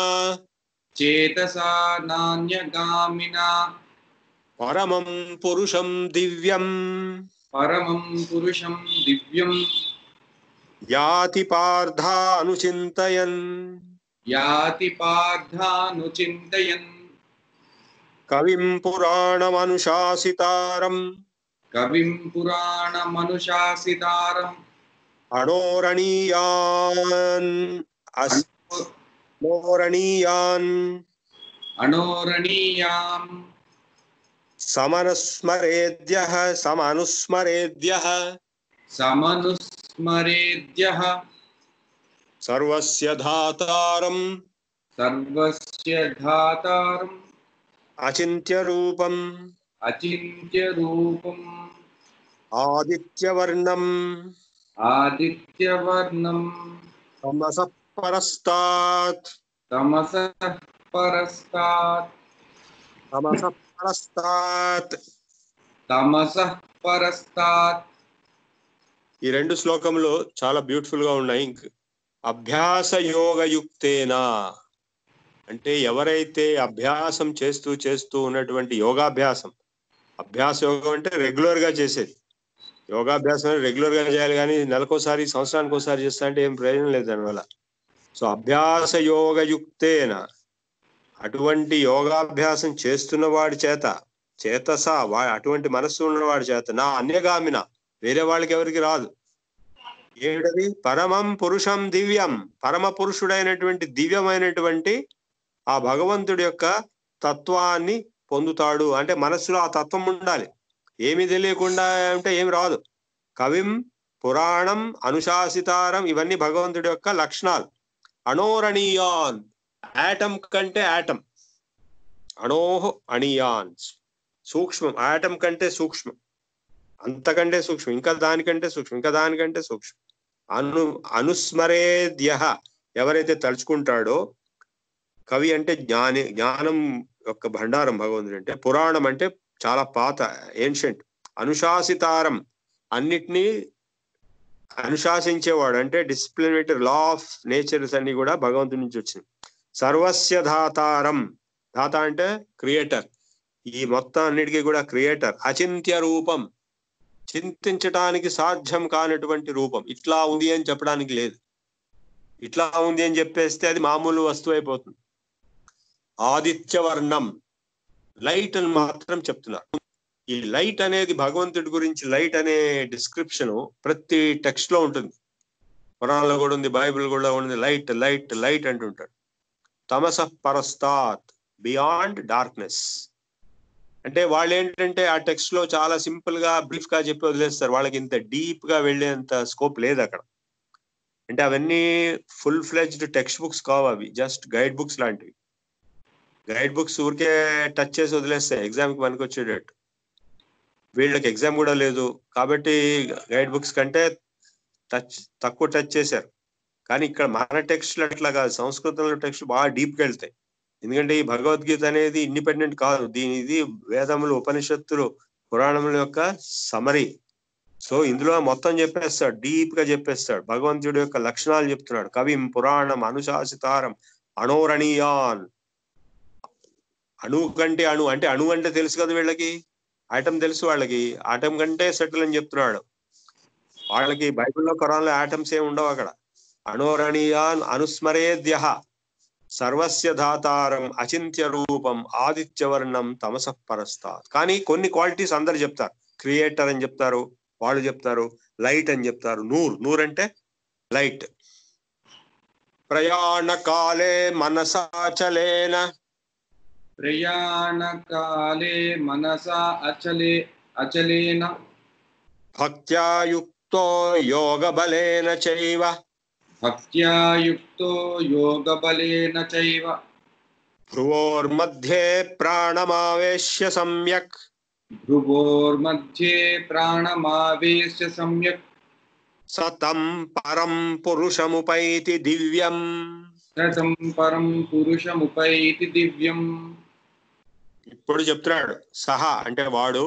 పరమం పురుషం దివ్యం యాతి పార్థానుచింతయన్ కవిం పురాణమనుశాసితారం అనోరణీయాన్ సమనుస్మరేద్యః సర్వస్య ధాతారం అచింత్య రూపం ఆదిత్యవర్ణం తమసః పరస్తాత్ ఈ రెండు శ్లోకంలో చాలా బ్యూటిఫుల్ గా ఉన్నాయి అభ్యాస యోగ యుక్తేనా అంటే ఎవరైతే అభ్యాసం చేస్తూ ఉన్నటువంటి యోగాభ్యాసం అభ్యాస యోగం అంటే రెగ్యులర్ గా చేసేది యోగాభ్యాసం రెగ్యులర్ గా చేయాలి కానీ నెలకోసారి సంవత్సరానికి ఒకసారి చేస్తా అంటే ఏం ప్రయోజనం లేదు దానివల్ల సో అభ్యాస యోగ యుక్తేన అటువంటి యోగాభ్యాసం చేస్తున్న వాడి చేతస అటువంటి మనస్సు ఉన్నవాడి చేత నా అన్యగామిన వేరే వాళ్ళకి ఎవరికి రాదు ఏమిటది పరమం పురుషం దివ్యం పరమ పురుషుడైనటువంటి దివ్యమైనటువంటి ఆ భగవంతుడి యొక్క తత్వాన్ని పొందుతాడు అంటే మనస్సులో ఆ తత్వం ఉండాలి ఏమీ తెలియకుండా అంటే ఏమి రాదు కవిం పురాణం, అనుశాసితారం ఇవన్నీ భగవంతుడి యొక్క లక్షణాలు. అణోరణీయాన్, ఆటం కంటే ఆటం, అణోహ అణీయాన్, సూక్ష్మం, ఆటం కంటే సూక్ష్మం, అంతకంటే సూక్ష్మం, ఇంకా దానికంటే సూక్ష్మం, ఇంకా దానికంటే సూక్ష్మం. అనుస్మరేద్య, ఎవరైతే తలుచుకుంటాడో, కవి అంటే జ్ఞానం యొక్క భండారం భగవంతుడు అంటే. పురాణం అంటే చాలా పాత, ఏన్షియంట్. అనుశాసితారం, అన్నిటినీ అనుశాసించేవాడు అంటే డిసిప్లినేటరీ, లా ఆఫ్ నేచర్స్ అన్ని కూడా భగవంతుడి నుంచి వచ్చింది. సర్వస్య ధాతారం, ధాత అంటే క్రియేటర్, ఈ మొత్తం అన్నిటికీ కూడా క్రియేటర్. అచింత్య రూపం, చింతించడానికి సాధ్యం కానటువంటి రూపం. ఇట్లా ఉంది అని చెప్పడానికి లేదు, ఇట్లా ఉంది అని చెప్పేస్తే అది మామూలు వస్తువు అయిపోతుంది. ఆదిత్యవర్ణం, లైట్ అని మాత్రం చెప్తున్నారు. ఈ లైట్ అనేది భగవంతుడి గురించి, లైట్ అనే డిస్క్రిప్షన్ ప్రతి టెక్స్ట్ లో ఉంటుంది. పురాణంలో కూడా ఉంది, బైబిల్ కూడా ఉంది. లైట్ లైట్ లైట్ అంటుంటాడు. తమస పరస్తాత్, బియాండ్ డార్క్నెస్. అంటే వాళ్ళు ఏంటంటే ఆ టెక్స్ట్ లో చాలా సింపుల్ గా బ్రీఫ్ గా చెప్పి వదిలేస్తారు. వాళ్ళకి ఇంత డీప్ గా వెళ్ళేంత స్కోప్ లేదు అక్కడ. అంటే అవన్నీ ఫుల్ ఫ్లెడ్జ్డ్ టెక్స్ట్ బుక్స్ కావు, అవి జస్ట్ గైడ్ బుక్స్ లాంటివి. గైడ్ బుక్స్ ఊరికే టచ్ చేసి వదిలేస్తాయి ఎగ్జామ్కి పనికొచ్చేటట్టు. వీళ్ళకి ఎగ్జామ్ కూడా లేదు కాబట్టి గైడ్ బుక్స్ కంటే తక్కువ టచ్ చేశారు. కానీ ఇక్కడ మన టెక్స్ట్లు అట్లా కాదు, సంస్కృతంలో టెక్స్ట్ బాగా డీప్గా వెళ్తాయి. ఎందుకంటే ఈ భగవద్గీత అనేది ఇండిపెండెంట్ కాదు, ఇది వేదములు, ఉపనిషత్తులు, పురాణముల యొక్క సమరీ. సో ఇందులో మొత్తం చెప్పేస్తాడు, డీప్ గా చెప్పేస్తాడు. భగవంతుడి యొక్క లక్షణాలు చెప్తున్నాడు. కవిం పురాణం అనుశాసితారం అణోరణీయాన్. అణు కంటే అణు అంటే, అణు అంటే తెలుసు కదా వీళ్ళకి, ఆటం తెలుసు వాళ్ళకి, ఆటం కంటే సెటిల్ అని చెప్తున్నాడు. వాళ్ళకి బైబిల్లో, ఖురాన్లో ఆటమ్స్ ఏమి ఉండవు అక్కడ. అణోరణీయాన్ అనుస్మరేద్య, సర్వస్య ధాతారం, అచింత్య రూపం, ఆదిత్యవర్ణం, తమస పరస్తాత్. కానీ కొన్ని క్వాలిటీస్ అందరు చెప్తారు. క్రియేటర్ అని చెప్తారు, వాళ్ళు చెప్తారు. లైట్ అని చెప్తారు. నూర్ అంటే లైట్. ప్రయాణ కాలే మనసాచలేన, ప్రయాణ కాలే మనసా అచలేన, భక్త్యాయుక్తో యోగ బలేన చైవ, భక్త్యాయుక్తో యోగ బలేన చైవ, భ్రువోర్మధ్యే ప్రాణమావేశ్య సమ్యక్, భ్రువోర్మధ్యే ప్రాణమావేశ్య సమ్యక్, సతం పరం పురుషముపైతి దివ్యం, సతం పరం పురుషముపైతి దివ్యం. ఇప్పుడు చెప్తున్నాడు. సహా అంటే వాడు,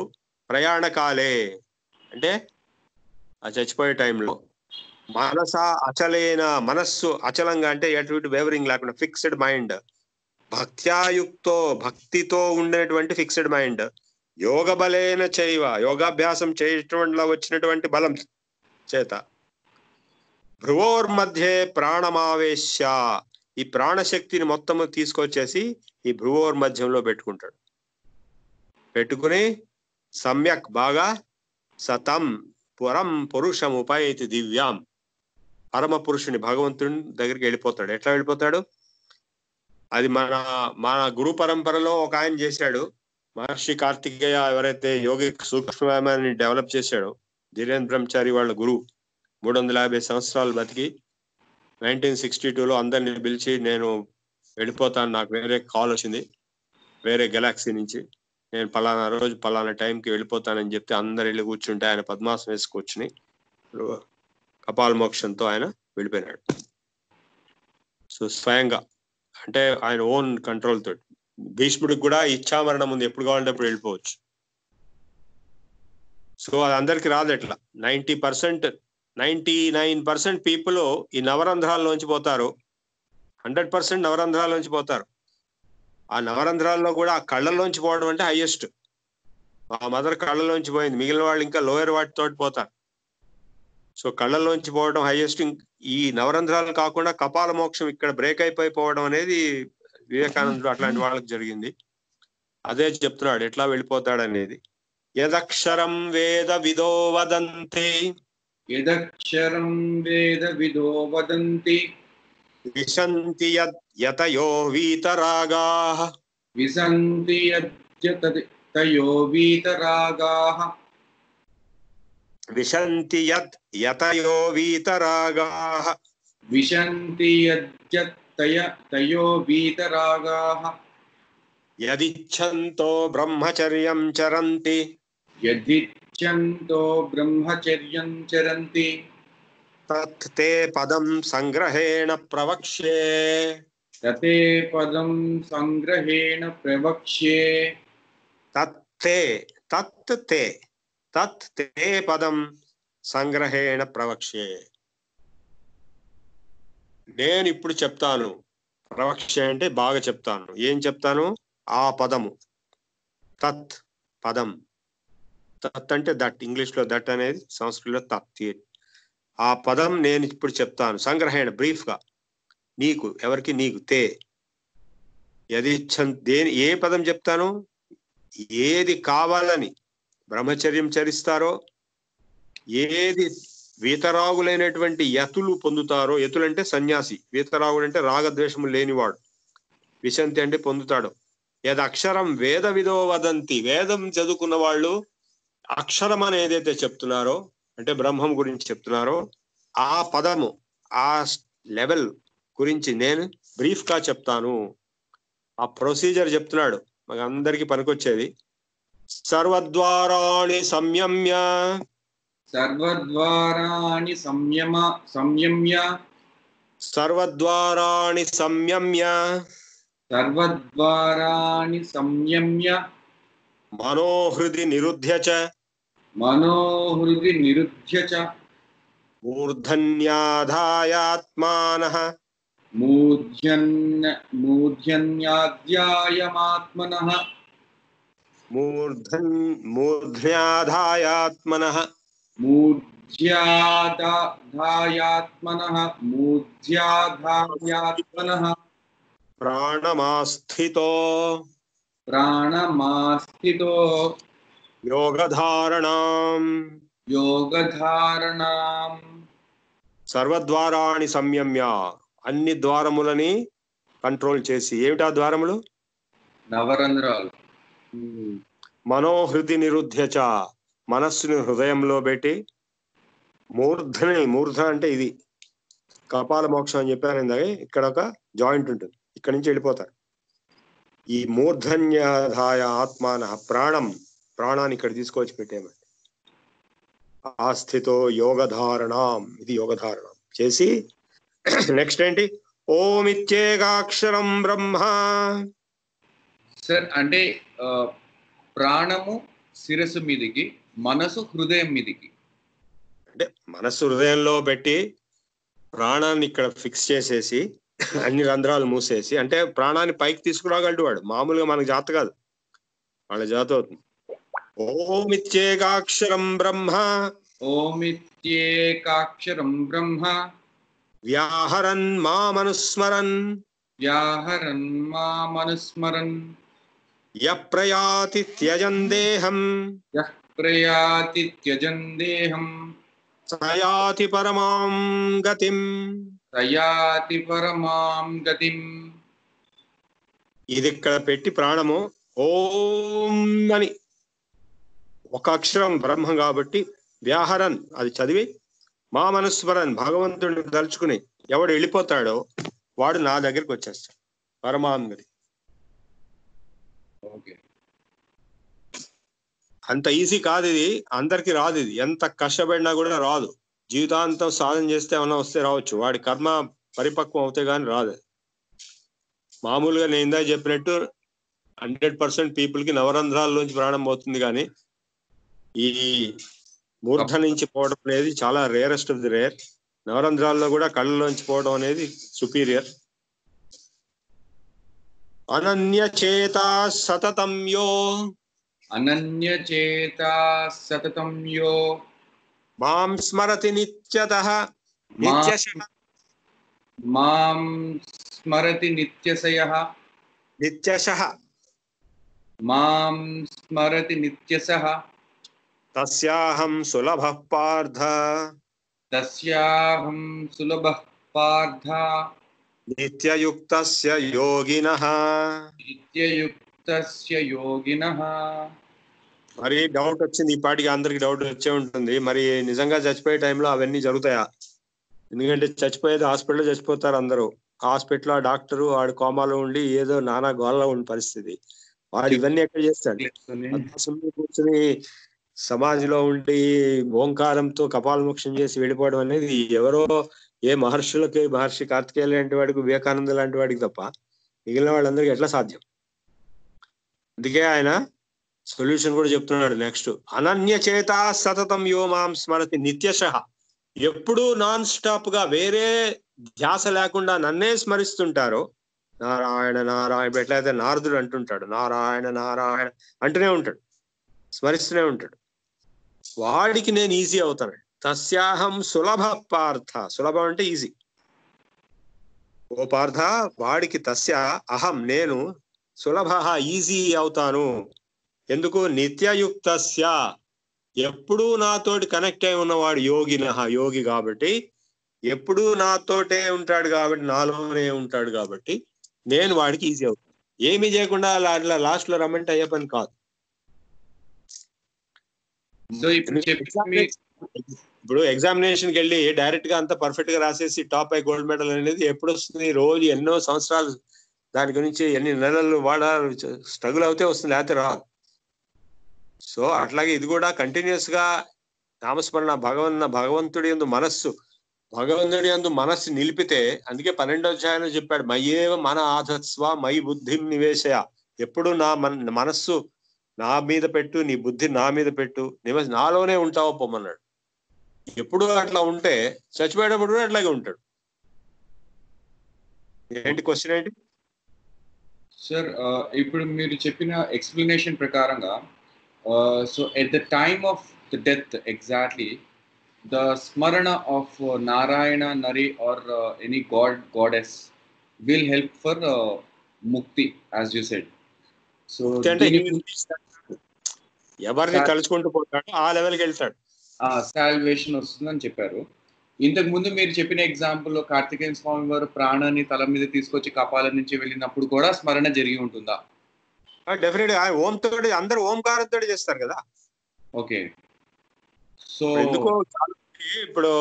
ప్రయాణకాలే అంటే ఆ చచ్చిపోయే టైంలో, మనస అచలేన, మనస్సు అచలంగా అంటే ఎటు ఇటు వేవరింగ్ లేకుండా ఫిక్స్డ్ మైండ్, భక్త్యాయుక్తో భక్తితో ఉండేటువంటి ఫిక్స్డ్ మైండ్, యోగ బలేన చైవ యోగాభ్యాసం చేయటం వచ్చినటువంటి బలం చేత, భ్రువోర్మధ్యే ప్రాణమావేశ్య ఈ ప్రాణశక్తిని మొత్తము తీసుకొచ్చేసి ఈ భ్రువోర్మధ్యంలో పెట్టుకుంటాడు. పెట్టుకుని సమ్యక్ బాగా, సతం పురం పురుషముపైతి దివ్యాం, పరమ పురుషుని భగవంతుని దగ్గరికి వెళ్ళిపోతాడు. ఎట్లా వెళ్ళిపోతాడు? అది మన గురు పరంపరలో ఒక ఆయన చేశాడు. మహర్షి కార్తికేయ ఎవరైతే యోగిక్ సూక్ష్మాన్ని డెవలప్ చేశాడో, ధీరేంద్ర బ్రహ్మచారి వాళ్ళ గురువు, 350 సంవత్సరాలు బతికి 1962లో అందరిని పిలిచి, నేను వెళ్ళిపోతాను, నాకు వేరే కాల్ వచ్చింది వేరే గెలాక్సీ నుంచి, నేను పలానా రోజు పలానా టైంకి వెళ్ళిపోతానని చెప్తే అందరు వెళ్ళి కూర్చుంటే ఆయన పద్మాసనం వేసుకొచ్చుని కపాల మోక్షంతో ఆయన వెళ్ళిపోయినాడు. సో స్వయంగా అంటే ఆయన ఓన్ కంట్రోల్ తోటి. భీష్ముడికి కూడా ఇచ్ఛామరణం ఉంది, ఎప్పుడు కావాలంటే అప్పుడు వెళ్ళిపోవచ్చు. సో అది అందరికి రాదు. ఎట్లా 99% పీపుల్ ఈ నవరంధ్రాల్లోంచి పోతారు, 100% నవరంధ్రాల్లోంచి పోతారు. ఆ నవరంధ్రాల్లో కూడా ఆ కళ్ళల్లోంచి పోవడం అంటే హైయెస్ట్. ఆ మదర్ కళ్ళలోంచి పోయింది, మిగిలిన వాళ్ళు ఇంకా లోయర్ వాటితో పోతారు. సో కళ్ళల్లోంచి పోవడం హైయెస్ట్. ఈ నవరంధ్రాలు కాకుండా కపాల మోక్షం ఇక్కడ బ్రేక్ అయిపోవడం అనేది వివేకానందుడు అట్లాంటి వాళ్ళకి జరిగింది. అదే చెప్తున్నాడు ఎట్లా వెళ్ళిపోతాడు అనేది. యదక్షరం వేద విదో వదంతి, యదక్షరం వేద విదో వదంతి, విశంతి యతయో వీతరాగాః, విశంతి యతయో వీతరాగాః, విశంతి యత్ యతయో వీతరాగాః విశంతి తయో వీతరాగాః యదిచ్ఛంతో బ్రహ్మచర్యం చరంతి యదిచ్ఛంతో బ్రహ్మచర్యం చరంతి తత్ తే పదం సంగ్రహేణ ప్రవక్ష్యే తతే పదం సంగ్రహేణ ప్రవక్ష్యే తత్ తే పదం సంగ్రహేణ ప్రవక్ష్యే. నేను ఇప్పుడు చెప్తాను, ప్రవక్ష్య అంటే బాగా చెప్తాను. ఏం చెప్తాను? ఆ పదము, తత్ పదం. తత్ అంటే దట్, ఇంగ్లీష్ లో దట్ అనేది, సంస్కృతిలో తత్. ఆ పదం నేను ఇప్పుడు చెప్తాను సంగ్రహేణ, బ్రీఫ్ గా. నీకు, ఎవరికి? నీకు. తే దేని, ఏ పదం చెప్తాను? ఏది కావాలని బ్రహ్మచర్యం చరిస్తారో, ఏది వీతరాగులైనటువంటి యతులు పొందుతారో. యతులంటే సన్యాసి, వీతరాగుడు అంటే రాగద్వేషము లేనివాడు, విశంతి అంటే పొందుతాడు. ఏది అక్షరం వేద విదో వదంతి, వేదం చదువుకున్న వాళ్ళు అక్షరం అని ఏదైతే చెప్తున్నారో, అంటే బ్రహ్మం గురించి చెప్తున్నారో, ఆ పదము, ఆ లెవెల్ గురించి నేను బ్రీఫ్ గా చెప్తాను. ఆ ప్రొసీజర్ చెప్తున్నాడు, మాకు అందరికి పనికొచ్చేది. సర్వద్వారాణి సంయమ్య సర్వద్వారాణి సంయమ్య సర్వద్వారాణి సంయమ్య సర్వద్వారాణి సంయమ్య మనోహృది నిరుధ్య చ మనోహృది నిరుధ్య చ మూర్ధన్యాధాయాత్మానః మూర్ధ్యన్యాధ్యాయమాత్మనః మూర్ధ్యాధాయాత్మనః మూర్ధ్యాధాయాత్మనః ప్రాణమాస్థితో యోగధారణాం సర్వద్వారాణి సంయమ్య, అన్ని ద్వారములని కంట్రోల్ చేసి. ఏమిటా ద్వారములు? నవరంధ్రాలు. మనోహృది నిరుధ్యచ, మనస్సుని హృదయంలో పెట్టి. మూర్ధ అంటే ఇది కపాల మోక్షం అని చెప్పాను ఇందాక. ఇక్కడ ఒక జాయింట్ ఉంటుంది, ఇక్కడ నుంచి వెళ్ళిపోతారు. ఈ మూర్ధన్యాధాయ ఆత్మాన, ప్రాణాన్ని ఇక్కడ తీసుకొచ్చి పెట్టేయమండి. ఆ స్థితో యోగధారణం, ఇది యోగధారణం చేసి. నెక్స్ట్ ఏంటి? ఓమిత్యేకాక్షరం బ్రహ్మ. సార్ అంటే ప్రాణము శిరస్సు మీదికి, మనసు హృదయం మీదికి. అంటే మనస్సు హృదయంలో పెట్టి ప్రాణాన్ని ఇక్కడ ఫిక్స్ చేసేసి అన్ని రంధ్రాలు మూసేసి, అంటే ప్రాణాన్ని పైకి తీసుకురాగలడు వాడు. మామూలుగా మనకు జాత కాదు, వాళ్ళ జాత అవుతుంది. ఓమిత్యేకాక్షరం బ్రహ్మ ఓమిత్యేకాక్షరం బ్రహ్మ వ్యాహరన్ మామనుస్మరన్ యప్రయాతి త్యజన్ దేహం సయాతి పరమాం గతిం. ఇది ఇక్కడ పెట్టి ప్రాణము ఓం అని, ఒక అక్షరం బ్రహ్మ కాబట్టి వ్యాహరన్ అది చదివి, మా మనస్మరన్ భగవంతుడిని తలుచుకుని ఎవడు వెళ్ళిపోతాడో వాడు నా దగ్గరికి వచ్చేస్తాడు, పరమాం గతి. అంత ఈజీ కాదు ఇది, అందరికి రాదు ఇది. ఎంత కష్టపడినా కూడా రాదు. జీవితాంతం సాధన చేస్తే ఏమన్నా వస్తే రావచ్చు, వాడి కర్మ పరిపక్వం అవుతే గాని రాదు. మామూలుగా నేను ఇందా చెప్పినట్టు 100% పీపుల్ కి నవరంధ్రాల్లోంచి ప్రాణం పోతుంది, కానీ ఈ మూర్ధ నుంచి పోవడం అనేది చాలా రేరెస్ట్ ఆఫ్ ది రేర్. నవరంధ్రాల్లో కూడా కళ్ళలోంచి పోవడం అనేది సుపీరియర్. అనన్యచేత సతతం యో మాం స్మరతి నిత్యతః నిత్యశః తస్యాహం సులభః పార్థ నిత్యయుక్తస్య యోగినః మరి డౌట్ వచ్చింది, ఈ పాటికి అందరికి డౌట్ వచ్చే ఉంటుంది, మరి నిజంగా చచ్చిపోయే టైంలో అవన్నీ జరుగుతాయా? ఎందుకంటే చచ్చిపోయేది హాస్పిటల్లో చచ్చిపోతారు అందరూ. హాస్పిటల్ ఆ డాక్టరు వాడు కోమాలో ఉండి ఏదో నానా గోలలో ఉన్న పరిస్థితి. వాడు ఇవన్నీ ఎక్కడ చేస్తాడు? సుమ్మ కూర్చుని సమాధిలో ఉండి ఓంకారంతో కపాలమోక్షం చేసి వెళ్ళిపోవడం అనేది ఎవరో ఏ మహర్షి కార్తికేయ లాంటి వాడికి, వివేకానంద లాంటి వాడికి తప్ప మిగిలిన వాళ్ళందరికీ ఎట్లా సాధ్యం? అందుకే ఆయన సొల్యూషన్ కూడా చెప్తున్నాడు నెక్స్ట్. అనన్య చేత సతతం యో మాం స్మరతి నిత్యశః. ఎప్పుడూ నాన్ స్టాప్ గా వేరే ధ్యాస లేకుండా నన్నే స్మరిస్తుంటారో, నారాయణ నారాయణ, ఎట్లయితే నారదుడు అంటుంటాడు నారాయణ నారాయణ అంటూనే ఉంటాడు, స్మరిస్తూనే ఉంటాడు, వాడికి నేను ఈజీ అవుతాను. తస్యాహం సులభ పార్థ. సులభం అంటే ఈజీ. ఓ పార్థ, వాడికి తస్య అహం నేను సులభ ఈజీ అవుతాను. ఎందుకు? నిత్యయుక్తస్య, ఎప్పుడూ నాతోటి కనెక్ట్ అయి ఉన్నవాడు, యోగి కాబట్టి ఎప్పుడూ నాతోటే ఉంటాడు కాబట్టి, నాలోనే ఉంటాడు కాబట్టి నేను వాడికి ఈజీ అవుతాను. ఏమీ చేయకుండా అట్లా లాస్ట్ లో రమ్మంటే అయ్యే పని కాదు. సో ఇప్పుడు ఎగ్జామినేషన్కి వెళ్ళి డైరెక్ట్ గా అంత పర్ఫెక్ట్ గా రాసేసి టాప్ అయి గోల్డ్ మెడల్ అనేది ఎప్పుడు వస్తుంది? రోజు ఎన్నో సంవత్సరాలు దాని గురించి ఎన్ని నెలలు స్ట్రగుల్ అవుతే వస్తుంది, లేకపోతే రాదు. సో అట్లాగే ఇది కూడా కంటిన్యూస్ గా నామస్మరణ, భగవంతుడి యందు మనస్సు నిలిపితే, అందుకే 12వ అధ్యాయంలో చెప్పాడు, మయ్యేవ మన ఆధత్స్వ మయి బుద్ధిం నివేశయ. ఎప్పుడు నా మనస్సు నా మీద పెట్టు, నీ బుద్ధి నా మీద పెట్టు, నాలోనే ఉంటావు పొమ్మన్నాడు. ఎప్పుడు అట్లా ఉంటే చచ్చిపోయేటప్పుడు కూడా అట్లాగే ఉంటాడు. ఏంటి క్వశ్చన్ ఏంటి సార్? ఇప్పుడు మీరు చెప్పిన ఎక్స్ప్లెనేషన్ ప్రకారంగా, so at the time of the death exactly the smarana of Narayana, Nari or any god, goddess will help for mukti, as you said. So ఎవరిని తలుచుకుంటూ పోతాడు ఆ లెవెల్కి వెళ్తాడు, సాల్వేషన్ వస్తుందని చెప్పారు. ఇంతకు ముందు మీరు చెప్పిన ఎగ్జాంపుల్లో కార్తికేయ స్వామి వారు ప్రాణాన్ని తల మీద తీసుకొచ్చి కపాల నుంచి వెళ్ళినప్పుడు కూడా స్మరణ జరిగి ఉంటుందా? డెఫినెట్ గా ఓం తోటి, అందరూ ఓంకారంతో చేస్తారు కదా. ఓకే. సో ఎందుకో ఇప్పుడు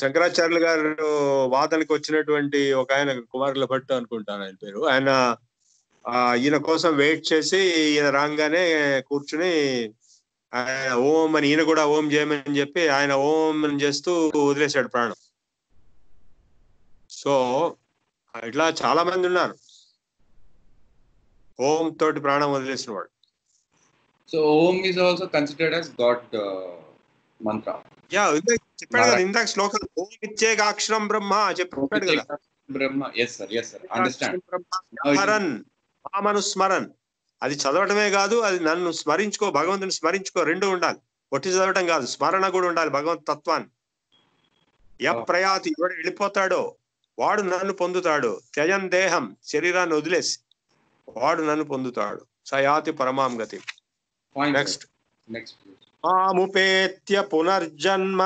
శంకరాచార్యులు గారు వాదనకి వచ్చినటువంటి ఒక ఆయన, కుమారుల భట్టు అనుకుంటాను ఆయన పేరు, ఈయన కోసం వెయిట్ చేసి ఈయన రాగానే కూర్చుని ఆయన ఓం అని, ఈయన కూడా ఓం చేయమని చెప్పి ఆయన ఓం అని చేస్తూ వదిలేశాడు ప్రాణం. సో ఇట్లా చాలా మంది ఉన్నారు ఓం తోటి ప్రాణం వదిలేసిన వాడు. So Om is also considered as God mantra. చెప్పాడు కదా ఇందాక శ్లోకం, ఓం ఇచ్చేగాక్షరం బ్రహ్మ చెప్పాడు కదా. బ్రహ్మ, yes sir, understand. మామనుస్మరన్, అది చదవటమే కాదు, అది నన్ను స్మరించుకో, భగవంతుని స్మరించుకో, రెండు ఉండాలి. ఒట్టి చదవటం కాదు, స్మరణ కూడా ఉండాలి భగవంతు తత్వాన్ని. ప్రయాతి, ఎవడు వెళ్ళిపోతాడో వాడు నన్ను పొందుతాడు. త్యజన్ దేహం, శరీరాన్ని వదిలేసి వాడు నన్ను పొందుతాడు. సయాతి పరమాం గతి. నెక్స్ట్ మాముపేత్య పునర్జన్మ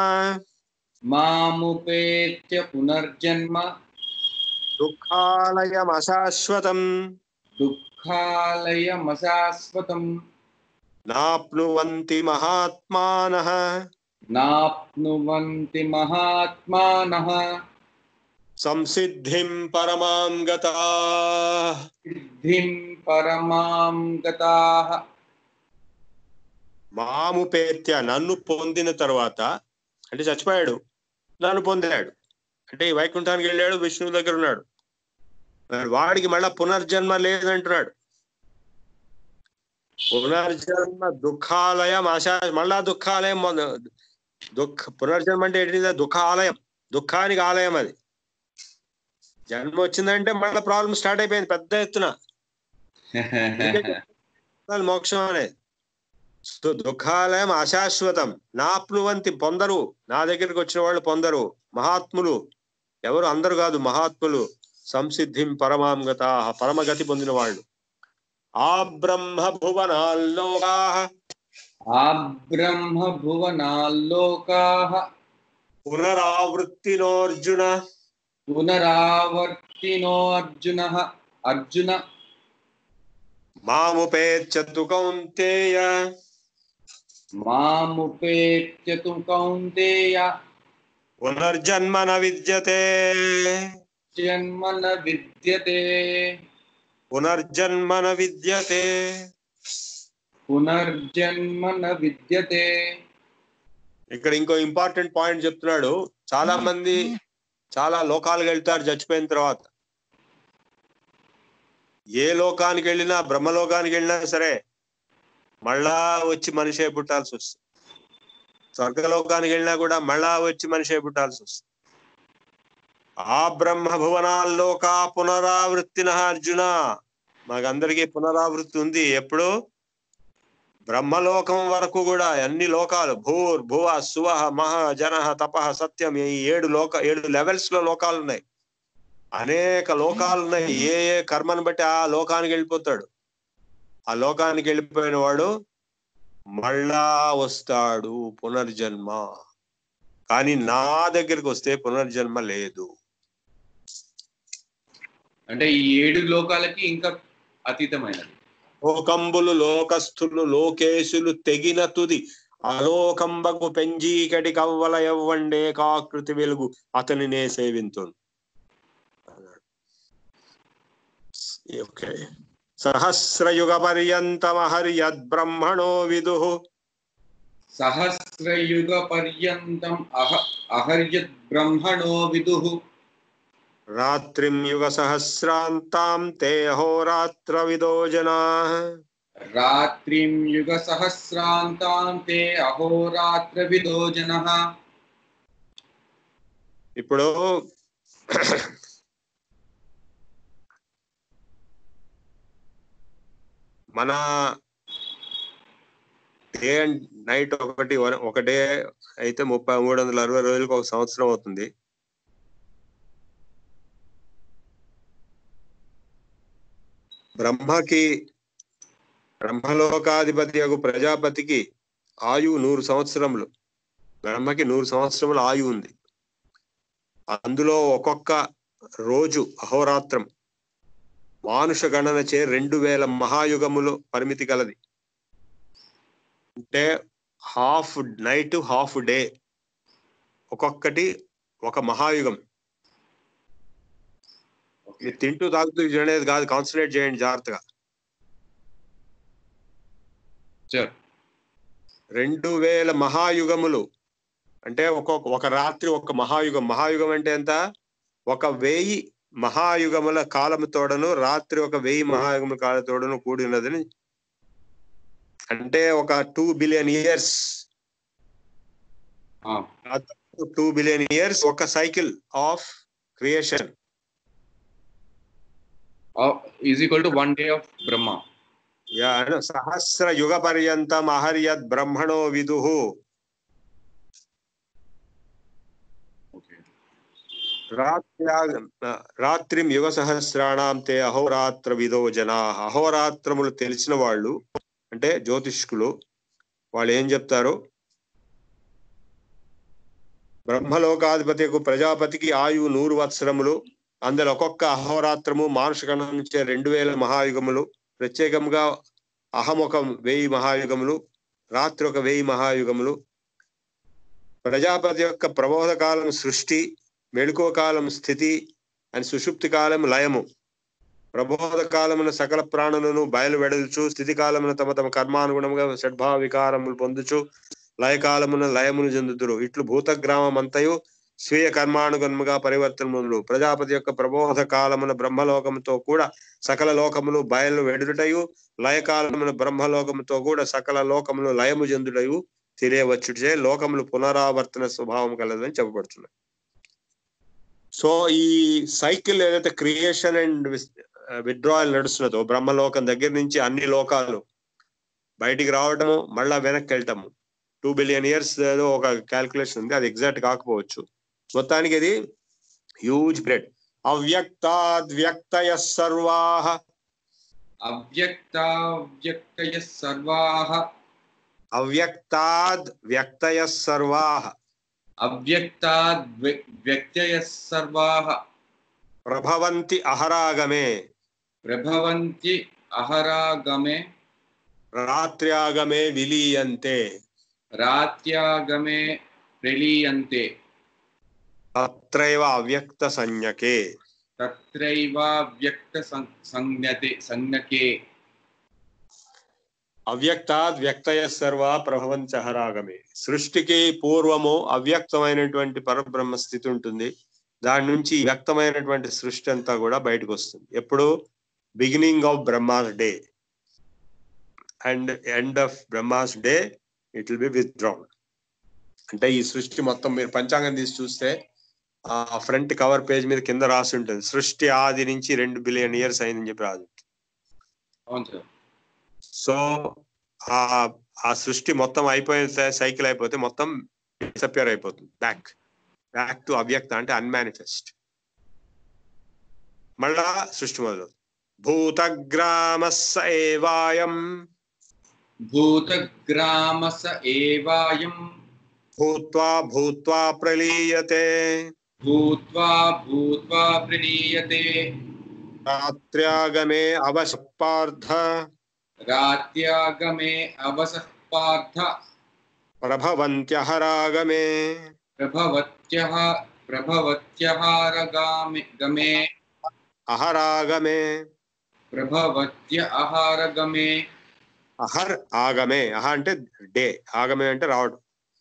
దుఃఖాలయమశాశ్వతం నాప్నువంతి మహాత్మానః సంసిద్ధిం పరమాం గతాః. మాముపేత్య, నన్ను పొందిన తర్వాత, అంటే చచ్చిపోయాడు, నన్ను పొందాడు అంటే వైకుంఠానికి వెళ్ళాడు, విష్ణువు దగ్గర ఉన్నాడు, వాడికి మళ్ళా పునర్జన్మ లేదంటున్నాడు. పునర్జన్మ దుఃఖాలయం మళ్ళా దుఃఖాలయం. పునర్జన్మ అంటే ఏంటి? దుఃఖాలయం, దుఃఖానికి ఆలయం. అది జన్మ వచ్చిందంటే మళ్ళీ ప్రాబ్లం స్టార్ట్ అయిపోయింది పెద్ద ఎత్తున. మోక్షం అనేది. సో దుఃఖాలయం అశాశ్వతం, నాప్నువంతి, పొందరు, నా దగ్గరికి వచ్చిన వాళ్ళు పొందరు. మహాత్ములు, ఎవరు? అందరు కాదు, మహాత్ములు. సంసిద్ధిం పరమాం గతాః, పరమగతి పొందిన వాళ్ళు. ఆ బ్రహ్మ భువనాల్లోకాః పునరావర్తినో అర్జున మాముపేత్య కౌంతేయ मामुपेत्य तु कौन्तेय पुनर्जन्म न विद्यते जन्म न विद्यते पुनर्जन्म न विद्यते पुनर्जन्म न विद्यते. ఇక్కడ ఇంకో ఇంపార్టెంట్ పాయింట్ చెప్తున్నాడు. చాలా మంది చాలా లోకాలకు వెళ్తారు చచ్చిపోయిన తర్వాత. ఏ లోకానికి వెళ్ళినా, బ్రహ్మలోకానికి వెళ్ళినా సరే మళ్ళా వచ్చి మనిషే పుట్టాల్సి వస్తుంది. స్వర్గలోకానికి వెళ్ళినా కూడా మళ్ళా వచ్చి మనిషే పుట్టాల్సి వస్తుంది. ఆ బ్రహ్మ భువనాల్లోక పునరావృత్తిన అర్జున. మాకందరికీ పునరావృత్తి ఉంది. ఎప్పుడు? బ్రహ్మలోకం వరకు కూడా అన్ని లోకాలు, భూర్ భువ సువ మహ జన తప సత్యం, ఈ 7 లెవెల్స్ లో లోకాలు ఉన్నాయి. అనేక లోకాలు ఉన్నాయి. ఏ ఏ కర్మను బట్టి ఆ లోకానికి వెళ్ళిపోతాడు. ఆ లోకానికి వెళ్ళిపోయిన వాడు మళ్ళా వస్తాడు, పునర్జన్మ. కానీ నా దగ్గరికి వస్తే పునర్జన్మ లేదు. అంటే ఈ 7 లోకాలకి ఇంకా అతీతమైనది. లోకంబులు లోకస్థులు లోకేశులు తెగిన తుది అలోకంబకు పెంజీకటి కవ్వల ఎవ్వండే కాకృతి వెలుగు అతని నే సేవింతును. ఓకే. సహస్రయుగ పర్యంతమహర్యద్ బ్రహ్మణో విదుః. సహస్రయుగ పర్యంతం అహర్యద్ బ్రహ్మణో విదుః. రాత్రిం యుగ సహస్రాంతాం తే అహోరాత్ర విదో జనాః. రాత్రిం యుగ సహస్రాంతాం తే అహోరాత్ర విదో జనః. ఇప్పుడు మన డే అండ్ నైట్ ఒక డే అయితే 360 రోజులకు ఒక సంవత్సరం అవుతుంది. బ్రహ్మలోకాధిపతి ప్రజాపతికి ఆయువు 100 సంవత్సరములు. బ్రహ్మకి 100 సంవత్సరముల ఆయువు ఉంది. అందులో ఒక్కొక్క రోజు అహోరాత్రం. మానుష గణనచే 2000 మహాయుగములు పరిమితి కలది. అంటే హాఫ్ నైట్ హాఫ్ డే, ఒక్కొక్కటి ఒక మహాయుగం. మీరు తింటూ తాగుతూ అనేది కాదు, కాన్సన్ట్రేట్ చేయండి జాగ్రత్తగా. 2000 మహాయుగములు అంటే ఒక రాత్రి ఒక మహాయుగం. మహాయుగం అంటే ఎంత? 1000 మహాయుగముల కాలముతోడను రాత్రి 1000 మహాయుగముల కాలతోడను కూడినదని. అంటే ఒక 2 బిలియన్ ఇయర్స్. 2 బిలియన్ ఇయర్స్ ఒక cycle of creation is equal to 1 day of Brahma. సహస్ర యుగ పర్యంతం అహర్యద్ బ్రహ్మణో విదుః. రాత్రిం యుగ సహస్రాణం తే అహోరాత్ర విదో జనాః. అహోరాత్రములు తెలిసిన వాళ్ళు అంటే జ్యోతిష్కులు, వాళ్ళు ఏం చెప్తారు? బ్రహ్మలోకాధిపతి ప్రజాపతికి ఆయువు 100 వత్సరములు. అందులో ఒక్కొక్క అహోరాత్రము మానుషగణం నుంచే 2000 మహాయుగములు. ప్రత్యేకంగా అహం 1000 మహాయుగములు, రాత్రి 1000 మహాయుగములు. ప్రజాపతి యొక్క ప్రబోధ కాలం సృష్టి, మెళుకువ కాలం స్థితి అని, సుషుప్తి కాలం లయము. ప్రబోధ కాలమున సకల ప్రాణులను బయలు వెడల్చు, స్థితి కాలమున తమ తమ కర్మానుగుణంగా షడ్భావ వికారములు పొందుచు, లయకాలమున లయమును చెందుతురు. ఇట్లు భూతగ్రామం అంతయు స్వీయ కర్మానుగుణముగా పరివర్తనములు. ప్రజాపతి యొక్క ప్రబోధ కాలమున బ్రహ్మలోకముతో కూడా సకల లోకములు బయలు వెడుటయు, లయకాలమున బ్రహ్మలోకముతో కూడా సకల లోకములు లయము చెందుటయు తెలియవచ్చుటే లోకములు పునరావర్తన స్వభావం కలదని చెప్పబడుతున్నాయి. సో ఈ సైకిల్ ఏదైతే క్రియేషన్ అండ్ విత్డ్రాయల్ నడుస్తున్నదో, బ్రహ్మలోకం దగ్గర నుంచి అన్ని లోకాలు బయటికి రావటము, మళ్ళా వెనక్కి వెళ్ళటము, 2 బిలియన్ ఇయర్స్ ఏదో ఒక క్యాల్కులేషన్ ఉంది, అది ఎగ్జాక్ట్ కాకపోవచ్చు. మొత్తానికి ఇది హ్యూజ్ బ్రెడ్. అవ్యక్తాద్వ్యక్తయ సర్వాః. అవ్యక్తావ్యక్తయ సర్వాః. అవ్యక్తాద్వ్యక్తయ సర్వాః. అవ్యక్తాద్వ్యక్తయ సర్వాః. ప్రభవంతి అహరాగమే. ప్రభవంతి అహరాగమే. రాత్ర్యాగమే విలీయంతే. రాత్యాగమే ప్రలీయంతే తత్రైవ అవ్యక్త సంజ్ఞకే తత్రైవ వ్యక్త సంజ్ఞకే అవ్యక్తాద్ వ్యక్తయ సర్వ ప్రభవంచ హరాగమే. సృష్టికి పూర్వము అవ్యక్తమైనటువంటి పరబ్రహ్మ స్థితి ఉంటుంది. దాని నుంచి వ్యక్తమైనటువంటి సృష్టి అంతా కూడా బయటకు వస్తుంది. ఎప్పుడు? Beginning of Brahma's day and end of Brahma's day it will be withdrawn. అంటే ఈ సృష్టి మొత్తం మీరు పంచాంగం తీసి చూస్తే ఆ ఫ్రంట్ కవర్ పేజ్ మీద కింద రాసి ఉంటుంది, సృష్టి ఆది నుంచి 2 బిలియన్ ఇయర్స్ అయిందని చెప్పి రాసి. సో ఆ సృష్టి మొత్తం అయిపోయిన సైకిల్ అయిపోతే మొత్తం డిసపియర్ అయిపోతుంది. బ్యాక్ టు అవ్యక్త అంటే అన్మానిఫెస్ట్. మళ్ళా సృష్టి మొదలు. భూతగ్రామస్ ఏవాయం భూతగ్రామస ఏవాయం భూత్వా భూత్వా ప్రలీయతే భూత్వా భూత్వా ప్రలీయతే రాత్ర్యాగమే అవశః పార్థ రాత్యాగమే అవసః పార్థ ప్రభవంత్యహరాగమే ప్రభవత్యహారగమే అహరాగమే ప్రభవత్య అహారగమే అహర్ ఆగమే. అహ అంటే డే, ఆగమే అంటే రావడం.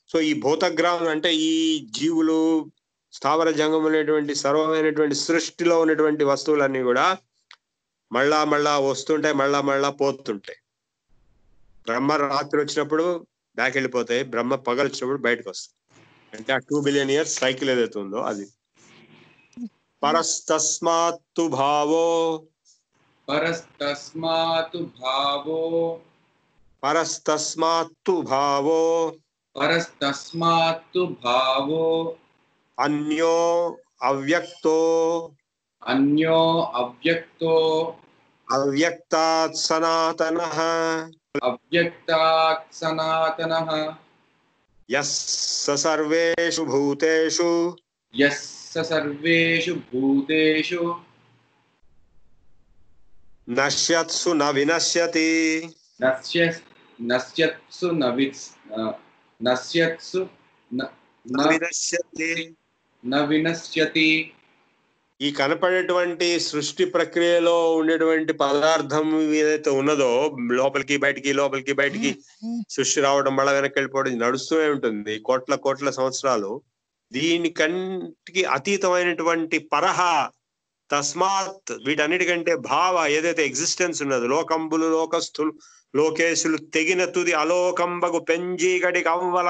సో ఈ భూతగ్రామం అంటే ఈ జీవులు స్థావర జంగములైనటువంటి సర్వమైనటువంటి సృష్టిలో ఉన్నటువంటి వస్తువులన్నీ కూడా మళ్ళా వస్తుంటాయి, మళ్ళా పోతుంటాయి. బ్రహ్మ రాత్రి వచ్చినప్పుడు బ్యాక్ వెళ్ళిపోతాయి, బ్రహ్మ పగలు వచ్చినప్పుడు బయటకు వస్తాయి. అంటే ఆ 2 బిలియన్ ఇయర్స్ సైకిల్ ఏదైతే ఉందో అది. పరస్తస్మాత్తు భావో పరస్తస్మాతు భావో పరస్తస్మాత్తు భావో పరస్తస్మాత్తు భావో అన్యో అవ్యక్తో అన్యో అవ్యక్తో అవ్యక్తాత్ సనాతనః అవ్యక్తాత్ సనాతనః యస్స సర్వేషు భూతేషు యస్స సర్వేషు భూతేషు నశ్యత్సు న వినశ్యతి నశ్యత్సు నశ్యత్సు న వినశ్యతి. న వినశ్యతి. ఈ కనపడేటువంటి సృష్టి ప్రక్రియలో ఉండేటువంటి పదార్థం ఏదైతే ఉన్నదో లోపలికి బయటికి సృష్టి రావడం మళ్ళా వెనక్కి వెళ్ళిపోవడం నడుస్తూనే ఉంటుంది కోట్ల సంవత్సరాలు. దీనికంటికి అతీతమైనటువంటి పరహ తస్మాత్ వీటన్నిటికంటే భావ ఏదైతే ఎగ్జిస్టెన్స్ ఉన్నదో లోకంబులు లోకస్థులు లోకేశులు తెగిన తుది అలోకంబగు పెంజీగడికి అవ్వల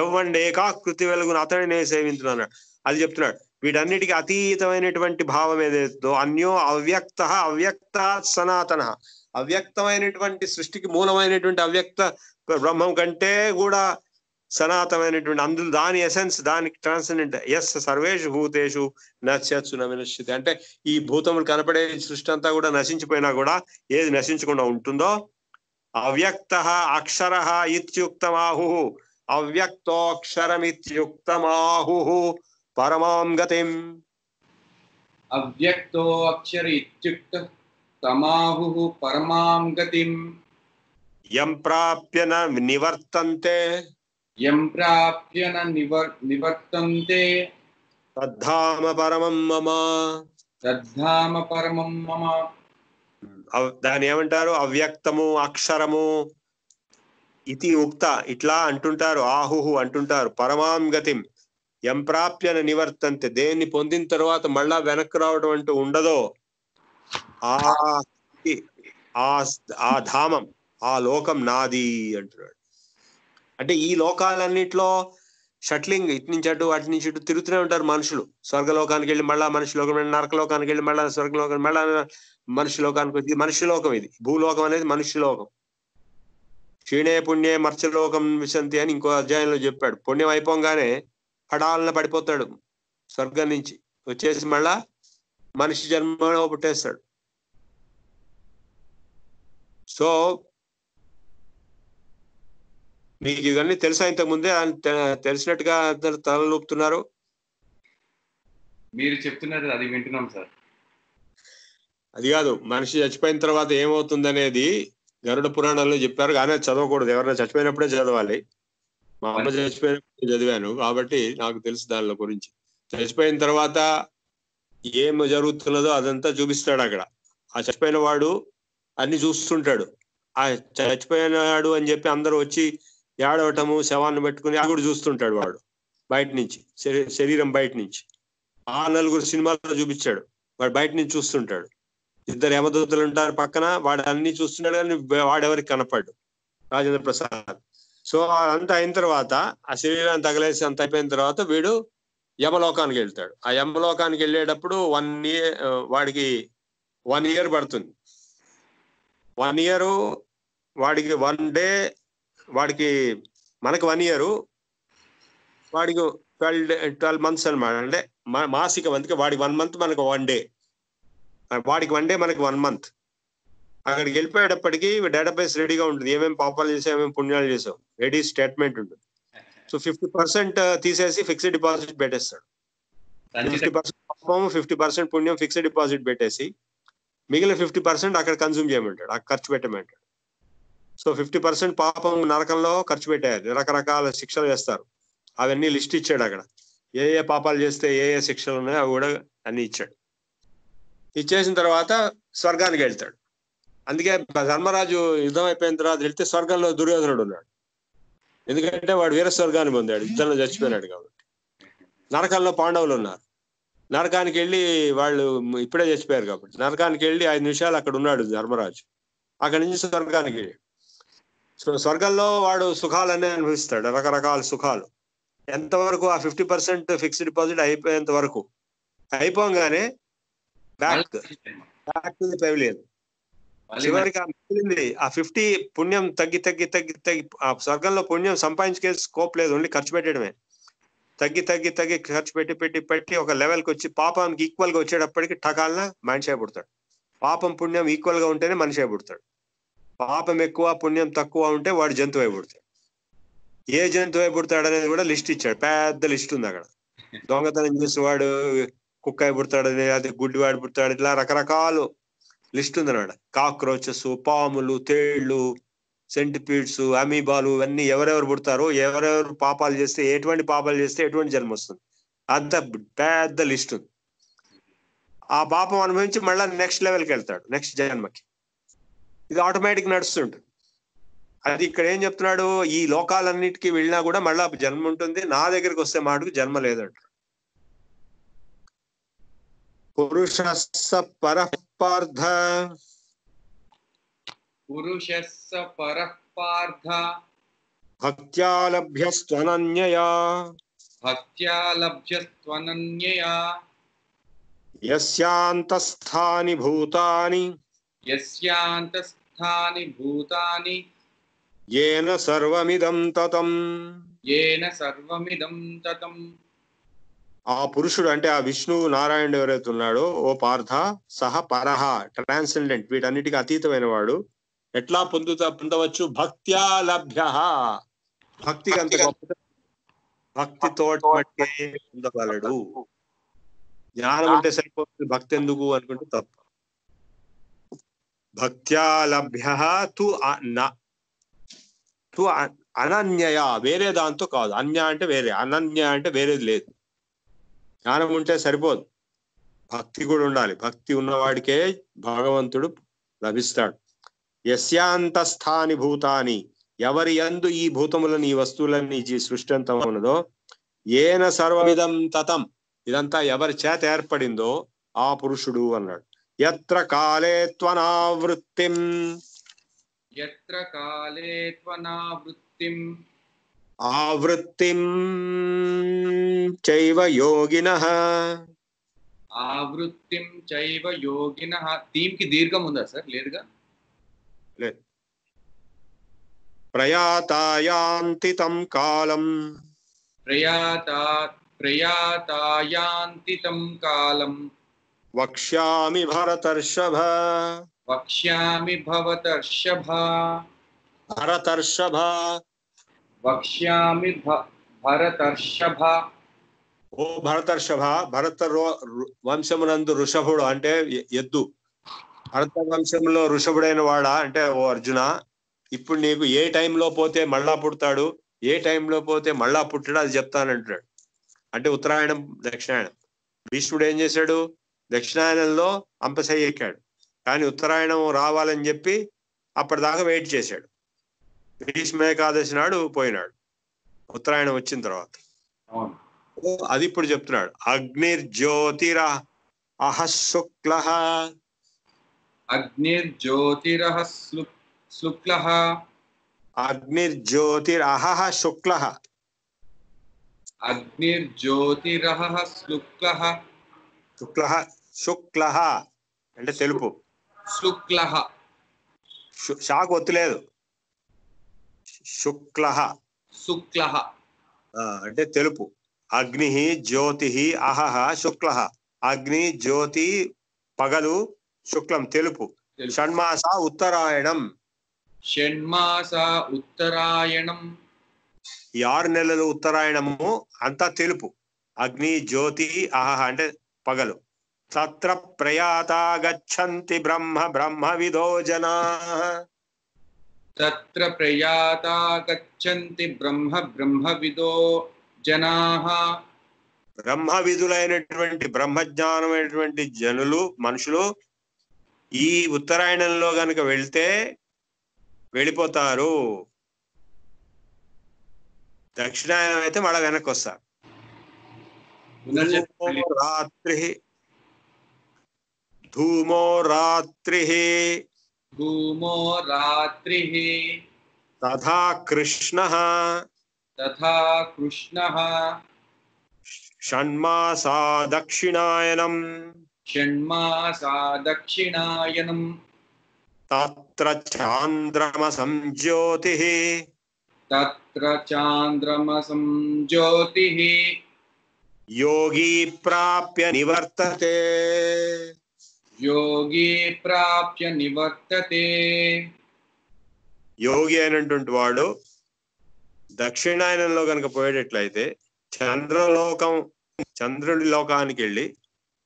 ఎవ్వండి ఏకాకృతి వెలుగును అతడినే సేవించున్నాడు. అది చెప్తున్నాడు. వీటన్నిటికీ అతీతమైనటువంటి భావం ఏదైతుందో అన్యో అవ్యక్త అవ్యక్త సనాతన. అవ్యక్తమైనటువంటి సృష్టికి మూలమైనటువంటి అవ్యక్త బ్రహ్మం కంటే కూడా సనాతనమైనటువంటి అందులో దాని ఎసెన్స్ దానికి ట్రాన్సెండెంట్. ఎస్ సర్వేషు భూతేషు నశ్యత్సు న వినశ్యతి. అంటే ఈ భూతములు కనపడే సృష్టి అంతా కూడా నశించిపోయినా కూడా ఏది నశించకుండా ఉంటుందో అవ్యక్త అక్షర ఇత్యుక్తమాహు అవ్యక్తోక్షరమిత్యుక్తమాహు పరమాం గతిం. అవ్యక్తో అక్షర ఇత్యుక్తమాహు పరమాం గతిం. యం ప్రాప్య న నివర్తంతే నివర్తంతే తద్ధామ పరమం మమ. దాని ఏమంటారు? అవ్యక్తము అక్షరము ఇది ఉక్త ఇట్లా అంటుంటారు, ఆహుహు అంటుంటారు. పరమాం గతిం యం ప్రాప్య న నివర్తంతే, దేన్ని పొందిన తర్వాత మళ్ళా వెనక్కి రావడం అంటూ ఉండదో ఆ ధామం ఆ లోకం నాది అంటున్నాడు. అంటే ఈ లోకాలన్నిట్లో షట్లింగ్ ఇటు నుంచి అటు అటు నుంచి ఇటు తిరుగుతూనే ఉంటారు మనుషులు. స్వర్గలోకానికి వెళ్ళి మళ్ళా మనిషి లోకం, నరకలోకానికి వెళ్ళి మళ్ళా స్వర్గలోకం, మళ్ళా మనిషి లోకానికి వచ్చి మనిషి లోకం. ఇది భూలోకం అనేది మనిషి లోకం. క్షీణే పుణ్యే మర్చలోకం విశంతి అని ఇంకో అధ్యాయంలో చెప్పాడు. పుణ్యం అయిపోగానే పడాలన పడిపోతాడు స్వర్గం నుంచి, వచ్చేసి మళ్ళా మనిషి జన్మలో పుట్టేస్తాడు. సో మీకు ఇవన్నీ తెలుసా? ఇంతకు ముందే తెలిసినట్టుగా తలలూపుతున్నారు. మీరు చెప్తున్నారు అది వింటున్నాం సార్. అది కాదు, మనిషి చచ్చిపోయిన తర్వాత ఏమవుతుంది అనేది గరుడ పురాణంలో చెప్పారు, కానీ చదవకూడదు. ఎవరైనా చచ్చిపోయినప్పుడే చదవాలి. మా అమ్మ చచ్చిపోయిన చదివాను కాబట్టి నాకు తెలుసు దానిలో గురించి. చచ్చిపోయిన తర్వాత ఏం జరుగుతున్నదో అదంతా చూపిస్తాడు అక్కడ. ఆ చచ్చిపోయిన వాడు అన్ని చూస్తుంటాడు. ఆ చచ్చిపోయినాడు అని చెప్పి అందరూ వచ్చి ఏడవటము, శవాన్ని పెట్టుకుని అది కూడా చూస్తుంటాడు వాడు బయట నుంచి, శరీరం బయట నుంచి. ఆ 4 సినిమాల్లో చూపించాడు. వాడు బయట నుంచి చూస్తుంటాడు. 2 యమదూతలు ఉంటారు పక్కన, వాడు అన్ని చూస్తున్నాడు కానీ వాడెవరికి కనపడ్డు, రాజేంద్ర ప్రసాద్. సో అంతా అయిన తర్వాత ఆ శరీరాన్ని తగలేసి అంత అయిపోయిన తర్వాత వీడు యమలోకానికి వెళ్తాడు. ఆ యమలోకానికి వెళ్ళేటప్పుడు వాడికి 1 year పడుతుంది. 1 year వాడికి 1 day, వాడికి మనకి 1 year, వాడికి 12 months అనమాట. అంటే మాసిక అందుకే వాడికి 1 month మనకు 1 day, వాడికి 1 day మనకి 1 month. అక్కడికి వెళ్ళిపోయేటప్పటికి డేటాబేస్ రెడీగా ఉంటుంది. ఏమేమి పాపాలు చేసాం, ఏమేమి పుణ్యాలు చేసాం, రెడీ స్టేట్మెంట్ ఉంటుంది. సో 50% తీసేసి ఫిక్స్డ్ డిపాజిట్ పెట్టేస్తాడు. 50% పాపం, 50% పుణ్యం ఫిక్స్డ్ డిపాజిట్ పెట్టేసి మిగిలిన 50% అక్కడ కన్జ్యూమ్ చేయమంటాడు, అక్కడ ఖర్చు పెట్టమంటాడు. సో 50% పాపం నరకంలో ఖర్చు పెట్టారు. రకరకాల శిక్షలు చేస్తారు. అవన్నీ లిస్ట్ ఇచ్చాడు అక్కడ. ఏ ఏ పాపాలు చేస్తే ఏ ఏ శిక్షలు ఉన్నాయో అవి కూడా అన్ని ఇచ్చాడు. ఇచ్చేసిన తర్వాత స్వర్గానికి వెళ్తాడు. అందుకే ధర్మరాజు యుద్ధం అయిపోయిన తర్వాత వెళ్తే స్వర్గంలో దుర్యోధనుడు ఉన్నాడు. ఎందుకంటే వాడు వీర స్వర్గాన్ని పొందాడు, యుద్ధంలో చచ్చిపోయినాడు కాబట్టి. నరకంలో పాండవులు ఉన్నారు. నరకానికి వెళ్ళి వాళ్ళు ఇప్పుడే చచ్చిపోయారు కాబట్టి నరకానికి వెళ్ళి 5 నిమిషాలు అక్కడ ఉన్నాడు ధర్మరాజు. అక్కడి నుంచి స్వర్గానికి వెళ్ళి, సో స్వర్గంలో వాడు సుఖాలన్నీ అనుభవిస్తాడు, రకరకాల సుఖాలు. ఎంతవరకు ఆ 50% ఫిక్స్డ్ డిపాజిట్ అయిపోయేంత వరకు. అయిపోగానే బ్యాక్ టు ది పెవిలియన్. చివరికి ఆ 50 పుణ్యం తగ్గి తగ్గి తగ్గి తగ్గి ఆ స్వర్గంలో పుణ్యం సంపాదించుకే స్కోప్ లేదు, ఓన్లీ ఖర్చు పెట్టడమే. తగ్గి తగ్గి తగ్గి ఖర్చు పెట్టి పెట్టి పెట్టి ఒక లెవెల్కి వచ్చి పాపానికి ఈక్వల్ గా వచ్చేటప్పటికి టకాలన మనిషి అయిపోతాడు. పాపం పుణ్యం ఈక్వల్ గా ఉంటేనే మనిషి అయిపోతాడు. పాపం ఎక్కువ పుణ్యం తక్కువ ఉంటే వాడు జంతువు అయిపోతాడు. ఏ జంతువు అయిపోతాడు అనేది కూడా లిస్ట్ ఇచ్చాడు, పెద్ద లిస్ట్ ఉంది అక్కడ. దొంగతనం చేసేవాడు కుక్క అయిపోతాడని, అది గుడ్డివాడు పుడతాడు, ఇట్లా రకరకాలు లిస్ట్ ఉంది అన్నమాట. కాక్రోచెస్, పాములు, తేళ్లు, సెంటిపీడ్స్, అమీబాలు, ఇవన్నీ ఎవరెవరు పుడతారో, ఎవరెవరు పాపాలు చేస్తే, ఎటువంటి పాపాలు చేస్తే ఎటువంటి జన్మ వస్తుంది, అంత పెద్ద లిస్ట్ ఉంది. ఆ పాపం అనుభవించి మళ్ళీ నెక్స్ట్ లెవెల్కి వెళ్తాడు, నెక్స్ట్ జన్మకి. ఇది ఆటోమేటిక్ నడుస్తుంటుంది. అది ఇక్కడ ఏం చెప్తున్నాడు, ఈ లోకాలన్నిటికీ వెళ్ళినా కూడా మళ్ళా జన్మ ఉంటుంది, నా దగ్గరికి వస్తే మాటకు జన్మ లేదంట. పురుషస్స పరః పార్థ పురుషస్స పరః పార్థ భక్త్యా లభ్యస్త్వనన్యయా భక్త్యా లభ్యస్త్వనన్యయా యస్యాంతస్థాని భూతాని యస్యాంతస్థాని భూతాని येन सर्वमिदं ततं. येन सर्वमिदं ततं. ఆ పురుషుడు అంటే ఆ విష్ణువు నారాయణుడు ఎవరైతే ఉన్నాడో, ఓ పార్థ, సహ పరహ, ట్రాన్సెండెంట్, వీటన్నిటికీ అతీతమైన వాడు. ఎట్లా పొందవచ్చు? భక్త్యా లభ్య. భక్తికి అంత గొప్ప, భక్తితో పొందగలడు. జ్ఞానం ఉంటే సరిపోతుంది, భక్తి ఎందుకు అనుకుంటే తప్ప. భక్త్యా లభ్య తు అనన్యయ, వేరే దాంతో కాదు. అన్య అంటే వేరే, అనన్య అంటే వేరేది లేదు. జ్ఞానం ఉంటే సరిపోదు, భక్తి కూడా ఉండాలి. భక్తి ఉన్నవాడికే భగవంతుడు లభిస్తాడు. యస్యాంతస్థాని భూతాని, ఎవరి యందు ఈ భూతములను, ఈ వస్తువులన్నీ, ఈ సృష్టి అంతా ఉన్నదో, ఏన సర్వమిదం తతం, ఇదంతా ఎవరి చేత ఏర్పడిందో ఆ పురుషుడు అన్నాడు. యత్ర కాలే త్వనావృత్తిం, యత్ర కాలే త్వనావృత్తిం ఆవృత్తిం చైవ యోగినః, ఆవృత్తిం చైవ యోగినః. దీనికి దీర్ఘం ఉందా సార్? లేదుగా. లేదు. ప్రయాతాయాంతి తం కాలం, ప్రయాతాయాంతి తం కాలం వక్ష్యామి భరతర్షభ, వక్ష్యామి భవతర్షభ, భరతర్షభ, వక్ష్యామి భరతర్షభ. ఓ భరతర్షభ, భరత వంశమునందు ఋషభుడు అంటే ఎద్దు. భరత వంశంలో ఋషభుడైన వాడా అంటే, ఓ అర్జున, ఇప్పుడు నీకు ఏ టైంలో పోతే మళ్ళా పుడతాడు, ఏ టైంలో పోతే మళ్ళా పుట్టడా అది చెప్తానంటున్నాడు. అంటే ఉత్తరాయణం దక్షిణాయనం. భీష్ముడు ఏం చేశాడు, దక్షిణాయనంలో అంపశయ్య ఎక్కాడు, కానీ ఉత్తరాయణం రావాలని చెప్పి అప్పటిదాకా వెయిట్ చేశాడు. భీష్మ ఏకాదశి నాడు పోయినాడు ఉత్తరాయణం వచ్చిన తర్వాత. అది ఇప్పుడు చెప్తున్నాడు. అగ్నిర్జ్యోతిర అహ శుక్ల, అగ్నిర్జ్యోతిరః శుక్లః, అగ్నిర్జ్యోతిరహ శుక్ల, అగ్నిర్జ్యోతిరః శుక్లః, శుక్ల శుక్ల అంటే తెలుపు, శుక్లః షాకు ఒత్తులేదు, శుక్ల శుక్లః అంటే తెలుపు. అగ్ని జ్యోతి అహహ శుక్ల, అగ్ని జ్యోతి పగలు, శుక్లం తెలుపు. షణ్మాస ఉత్తరాయణం, షణ్మాస ఉత్తరాయణం, ఈ 6 నెలలు ఉత్తరాయణము అంతా తెలుపు. అగ్ని జ్యోతి అహహ అంటే పగలు. తత్ర ప్రయాతా గచ్చంతి బ్రహ్మ బ్రహ్మవిదో జనాః, తత్ర ప్రయాతా గచ్చంతి బ్రహ్మ బ్రహ్మవిదో జనాః, బ్రహ్మవిధులైనటువంటి బ్రహ్మజ్ఞానమైనటువంటి జనులు మనుషులు ఈ ఉత్తరాయణంలో గనుక వెళ్తే వెళ్ళిపోతారు. దక్షిణాయనం అయితే మళ్ళా వెనక్కి వస్తారు. రాత్రి ధూమో రాత్రి ధూమో రాత్రి తథా కృష్ణ తథా కృష్ణః, షణ్మాసా దక్షిణాయనం, షణ్మాసా దక్షిణాయనం, తత్ర చాంద్రమసం జ్యోతిః, తత్ర చాంద్రమసం జ్యోతిః, యోగి ప్రాప్య నివర్తతే, యోగి ప్రాప్య నివర్తతే. యోగి అయినటువంటి వాడు దక్షిణాయనంలో కనుక పోయేటట్లయితే చంద్రుడి లోకానికి వెళ్ళి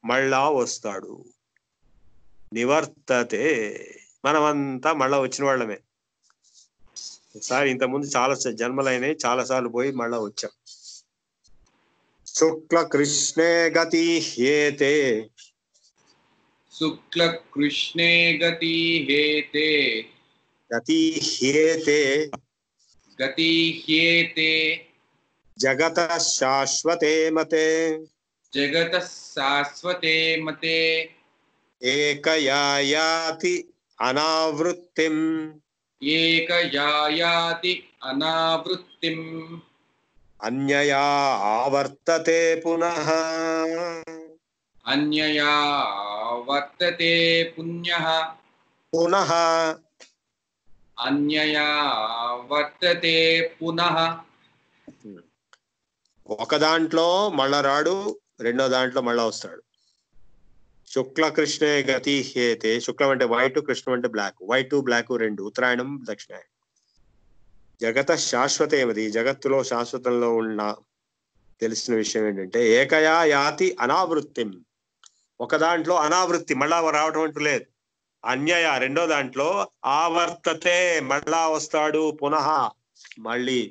మళ్ళా వస్తాడు. నివర్తతే, మనమంతా మళ్ళా వచ్చిన వాళ్ళమే. ఒకసారి ఇంతకుముందు చాలా జన్మలైనవి, చాలా సార్లు పోయి మళ్ళా వచ్చాం. శుక్ల కృష్ణే గతి హేతే, శుక్ల కృష్ణే గతి హేతే, గతి హేతే గతి హ్యేతే, జగత శాశ్వతే మతే, జగత శాశ్వతే మతే, ఏకయాయాతి అనావృత్తిం, ఏకయాయాతి అనావృత్తిం, అన్యయా ఆవర్తతే పునః, అన్యయా వర్తతే పుణ్యః, పునః అన్యయా వర్తతే పునః. ఒక దాంట్లో మళ్ళా రాడు, రెండో దాంట్లో మళ్ళా వస్తాడు. శుక్ల కృష్ణే గతి హేతే, శుక్లం అంటే వైట్, కృష్ణం అంటే బ్లాక్. వైట్ బ్లాక్ రెండు, ఉత్తరాయణం దక్షిణాయనం. జగత శాశ్వతేమది, జగత్తులో శాశ్వతంలో ఉన్న తెలిసిన విషయం ఏంటంటే ఏకయా యాతి అనావృత్తిం, ఒక దాంట్లో అనావృత్తి మళ్ళా రావటం అంటూ లేదు. అన్యయ రెండో దాంట్లో ఆవర్తతే మళ్ళా వస్తాడు పునః మళ్ళీ.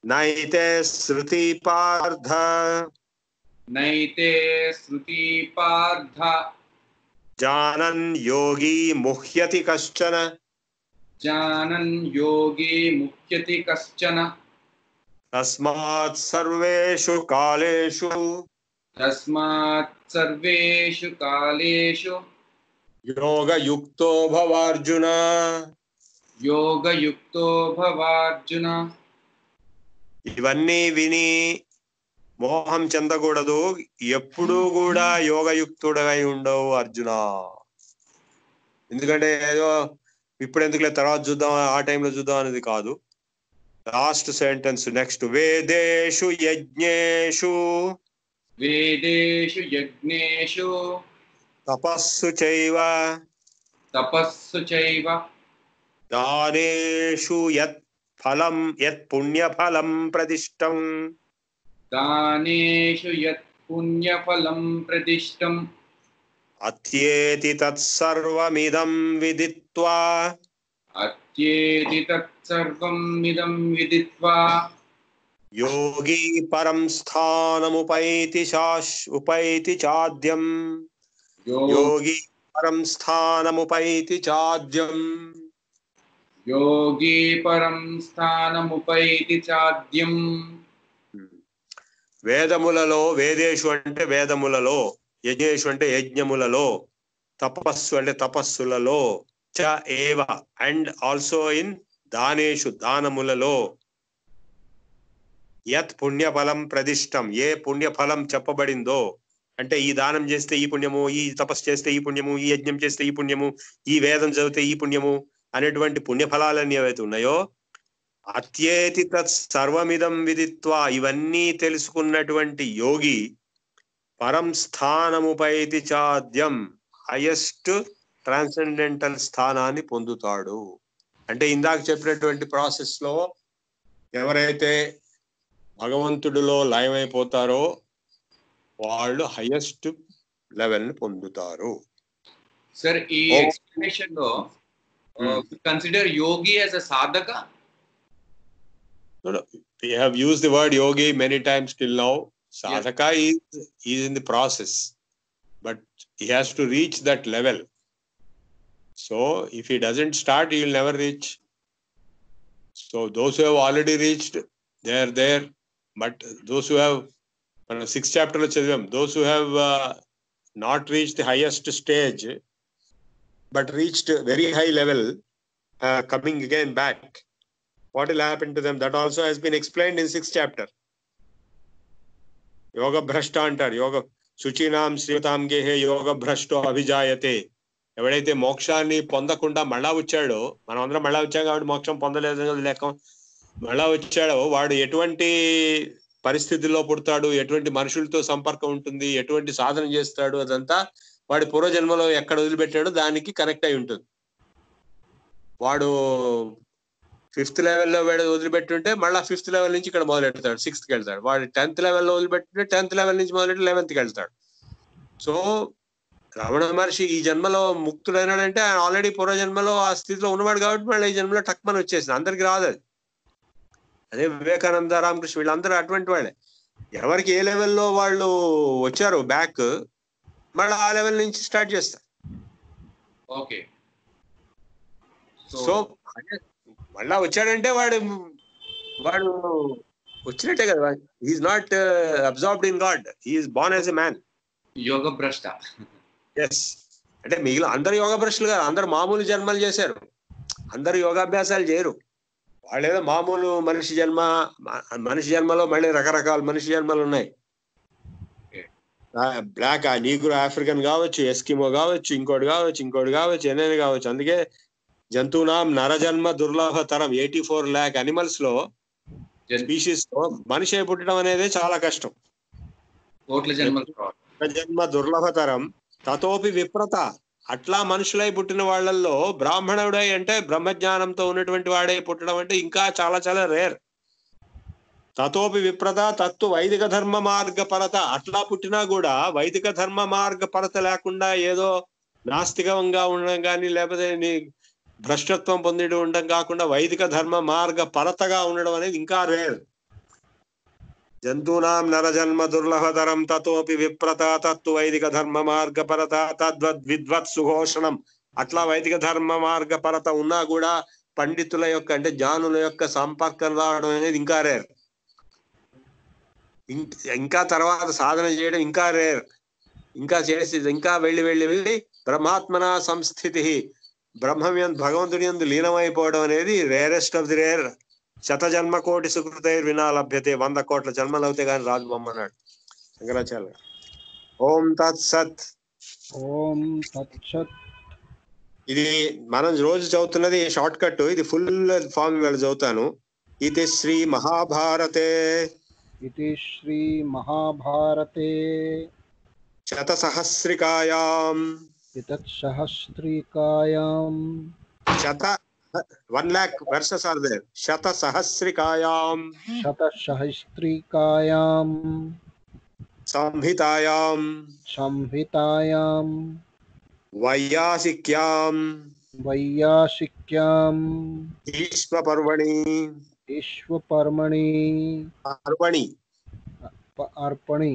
నైతే శృతి పార్థ, నైతే శృతి పార్థ, జానన్ యోగి ముహ్యతి కశ్చన, జానన్ యోగి ముఖ్యతి కశ్చన, తస్మాత్ సర్వేషు కాలేషు, తస్మాత్ సర్వేషు కాలేషు యోగయుక్తో భవార్జున, యోగయుక్తో భవార్జున. ఇవన్నీ విని మోహం చెందకూడదు. ఎప్పుడూ కూడా యోగయుక్తుడై ఉండవు అర్జున. ఎందుకంటే ఏదో ఇప్పుడు ఎందుకులే తర్వాత చూద్దాం, ఆ టైంలో చూద్దాం అనేది కాదు. లాస్ట్ సెంటెన్స్ నెక్స్ట్, వేదేషు యజ్ఞేషు, వేదేషు యజ్ఞేషు తపస్సు చైవ, తపస్సు చైవ, దానేషు యత్ ఫలం యత్ పుణ్యఫలం ప్రదిష్టం, దానేషు యత్ పుణ్యఫలం ప్రదిష్టం, అత్యేతి తత్సర్వమిదం విదిత్వా, अत्येति तत्सर्वम् इदं विदित्वा योगी परं स्थानमुपैति उपैति चाद्यम् योगी परं स्थानमुपैति चाद्यम् योगी परं स्थानमुपैति चाद्यम् వేదములలో వేదేషు అంటే వేదములలో యజ్ఞేషు అంటే యజ్ఞములలో తపస్సు అంటే తపస్సులలో చ ఏవ అండ్ ఆల్సో ఇన్ దానేషు దానములలో యత్ పుణ్యఫలం ప్రదిష్టం ఏ పుణ్యఫలం చెప్పబడిందో అంటే ఈ దానం చేస్తే ఈ పుణ్యము ఈ తపస్సు చేస్తే ఈ పుణ్యము ఈ యజ్ఞం చేస్తే ఈ పుణ్యము ఈ వేదం చదివితే ఈ పుణ్యము అనేటువంటి పుణ్యఫలాలన్నీ ఏవైతే ఉన్నాయో అత్యేతి తత్ సర్వమిదం విదిత్వా ఇవన్నీ తెలుసుకున్నటువంటి యోగి పరం స్థానముపైతి చాద్యం హైయెస్ట్ ట్రాన్సెండెంటల్ స్థానాన్ని పొందుతాడు. అంటే ఇందాక చెప్పినటువంటి ప్రాసెస్ లో ఎవరైతే భగవంతుడిలో లయమైపోతారో వాళ్ళు హైయెస్ట్ లెవెల్ ని పొందుతారు. సార్ ఈ ఎక్స్ప్లెనేషన్ లో కన్సిడర్ యోగి యాజ్ అ సాధక. No, no. We have used the word yogi many times till now. Sadhaka is in the process, but he has to reach that level. So if he doesn't start, he will never reach. So those who have already reached, they are there. But those who have, sixth chapter, those who have not reached the highest stage, but reached very high level, coming again back. What will happen to them? That also has been explained in sixth chapter. Yoga bhrashta antaru. Yoga శుచీనాం శ్రీమతాం గేహే యోగ భ్రష్టో అభిజాయతే. ఎవడైతే మోక్షాన్ని పొందకుండా మళ్ళా వచ్చాడో, మనం అందరం మళ్ళా వచ్చాం కాబట్టి మోక్షం పొందలేదు లేక మళ్ళా వచ్చాడో, వాడు ఎటువంటి పరిస్థితుల్లో పుడతాడు, ఎటువంటి మనుషులతో సంపర్కం ఉంటుంది, ఎటువంటి సాధన చేస్తాడు, అదంతా వాడి పూర్వజన్మలో ఎక్కడ వదిలిపెట్టాడో దానికి కనెక్ట్ అయి ఉంటుంది. వాడు ఫిఫ్త్ లెవెల్లో వదిలిపెట్టుంటే మళ్ళీ ఫిఫ్త్ లెవెల్ నుంచి ఇక్కడ మొదలెడతాడు, సిక్స్త్కి వెళ్తాడు. వాడు 10th లెవెల్లో వదిలిపెట్టుంటే 10th లెవెల్ నుంచి మొదలెట్టి 11th వెళ్తాడు. సో రమణ మహర్షి ఈ జన్మలో ముక్తుడైనాడంటే ఆయన ఆల్రెడీ పూర్వజన్మలో ఆ స్థితిలో ఉన్నవాడు కాబట్టి మళ్ళీ ఈ జన్మలో టక్మని వచ్చేసింది. అందరికి రాదు అది. అదే వివేకానంద, రామకృష్ణ వీళ్ళందరూ అటువంటి వాళ్ళే. ఎవరికి ఏ లెవెల్లో వాళ్ళు వచ్చారు బ్యాక్, మళ్ళీ ఆ లెవెల్ నుంచి స్టార్ట్ చేస్తారు. ఓకే. సో మళ్ళా వచ్చాడంటే వాడు వచ్చినట్టే కదా. He is not absorbed in God, he is born as a man. యోగ భ్రష్ట. ఎస్. అంటే మిగిలిన అందరు యోగ భ్రష్టులు కాదు, అందరు మామూలు జన్మలు చేశారు, అందరు యోగాభ్యాసాలు చేయరు. వాళ్ళేదో మామూలు మనిషి జన్మలో మళ్ళీ రకరకాల మనిషి జన్మలు ఉన్నాయి. బ్లాక్, నీగ్రో, ఆఫ్రికన్ కావచ్చు, ఎస్కిమో కావచ్చు, ఇంకోటి కావచ్చు, ఎన్నైనా కావచ్చు. అందుకే జంతువునాం నరజన్మ దుర్లభతరం. 84 lakh అనిమల్స్ లో స్పీషీస్ లో మనిషి పుట్టడం అనేది చాలా కష్టం. జన్మ దుర్లభతరం తతోపి విప్రత. అట్లా మనుషులై పుట్టిన వాళ్ళల్లో బ్రాహ్మణుడై అంటే బ్రహ్మజ్ఞానంతో ఉన్నటువంటి వాడై పుట్టడం అంటే ఇంకా చాలా చాలా రేర్. తతోపి విప్రత తత్తు వైదిక ధర్మ మార్గ పరత. అట్లా పుట్టినా కూడా వైదిక ధర్మ మార్గ పరత లేకుండా ఏదో నాస్తికంగా ఉండడం కానీ, లేకపోతే భ్రష్టత్వం పొంది ఉండడం కాకుండా వైదిక ధర్మ మార్గ పరతగా ఉండడం అనేది ఇంకా రేర్. జంతువునాం నరజన్మ దుర్లభతరం తతోపి విప్రత తత్తు వైదిక ధర్మ మార్గ పరత తద్వద్ విద్వత్ సుఘోషణం. అట్లా వైదిక ధర్మ మార్గ పరత ఉన్నా కూడా పండితుల యొక్క అంటే జ్ఞానుల యొక్క సంపర్కం రావడం అనేది ఇంకా రేర్. ఇంకా తర్వాత సాధన చేయడం ఇంకా రేర్. ఇంకా చేసి ఇంకా వెళ్ళి బ్రహ్మాత్మన సంస్థితి, భగవంతుని యందు లీనమైపోవడం అనేది రేరెస్ట్ ఆఫ్ ది రేర్. 100 జన్మ కోటి సుకృతైర్ వినా లభ్యతే. 100 కోట్ల జన్మలు అవుతే కానీ రాజు బొమ్మన్నాడు శంకరాచార్య. ఓం తత్సత్. ఓం తత్సత్. ఇది మనం రోజు చదువుతున్నది షార్ట్ కట్, ఇది ఫుల్ ఫామ్ వేళ చదువుతాను. ఇది Shri మహాభారతే శతసహస్రికాయాం 1 lakh verses are there. శతసహస్రికాయాం సంహితాయాం వైయాసిక్యాం वैयासिक्यां Bhishma पर्वणि विश्वपर्मणि पर्वणि अर्पणि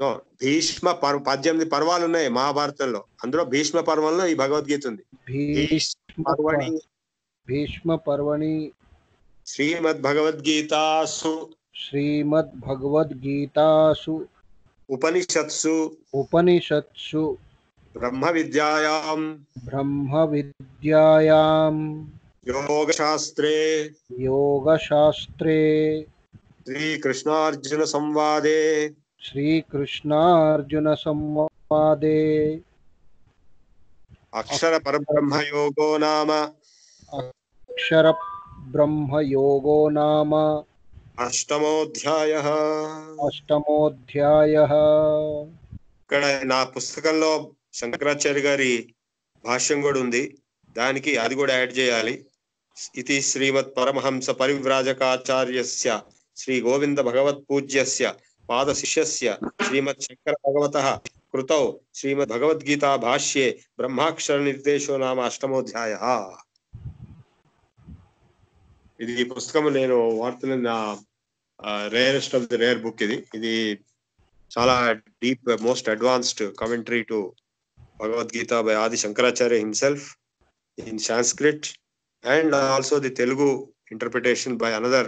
No, భీష్మ 18 పర్వాలు ఉన్నాయి మహాభారతంలో. అందులో భీష్మ పర్వంలో ఈ భగవద్గీత ఉంది. భీష్మ పర్వణి भीष्म पर्वणि శ్రీమద్ భగవద్గీతాసు श्रीमद्भगवद्गीतासु ఉపనిషత్సు उपनिषत्सु బ్రహ్మ విద్యాయాం ब्रह्मविद्यायां యోగశాస్త్రే योगशास्त्रे శ్రీకృష్ణార్జున సంవాదే श्रीकृष्णार्जुनसंवादे అక్షర పరబ్రహ్మ యోగో నామ अक्षरब्रह्मयोगो नाम అష్టమోధ్యాయః. अष्टमोऽध्यायः। ఇక్కడ నా పుస్తకంలో శంకరాచార్య గారి భాష్యం కూడా ఉంది, దానికి అది కూడా యాడ్ చేయాలి. ఇది శ్రీమద్ పరమహంస పరివ్రాజకాచార్యస్య శ్రీ గోవింద భగవత్ పూజ్యస్య పాద శిష్యస్య శ్రీమద్ శంకర భగవతః కృతౌ శ్రీమద్ భగవద్గీతా భాష్యే బ్రహ్మాక్షర నిర్దేశో నామ అష్టమోధ్యాయః. ఇది ఈ పుస్తకం నేను వాడుతున్న rarest of the rare book. ఇది చాలా deep, most advanced commentary to Bhagavad Gita by Adi Shankaracharya himself in Sanskrit, and also the Telugu interpretation by another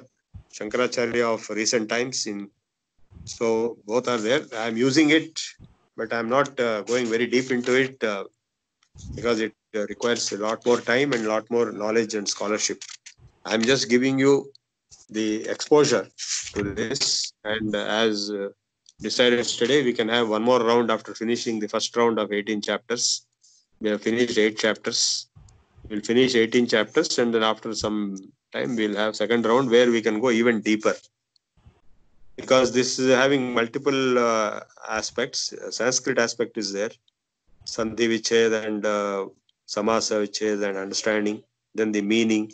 Shankaracharya of recent times. So both are there. I am using it, but I am not going very deep into it because it requires a lot more time and a lot more knowledge and scholarship. I am just giving you the exposure to this, and as decided yesterday, we can have one more round after finishing the first round of 18 chapters. We have finished 8 chapters. We'll finish 18 chapters, and then after some time we'll have second round where we can go even deeper, because this is having multiple aspects. Sanskrit aspect is there, sandhi vichhed and samasa vichhed and understanding, then the meaning,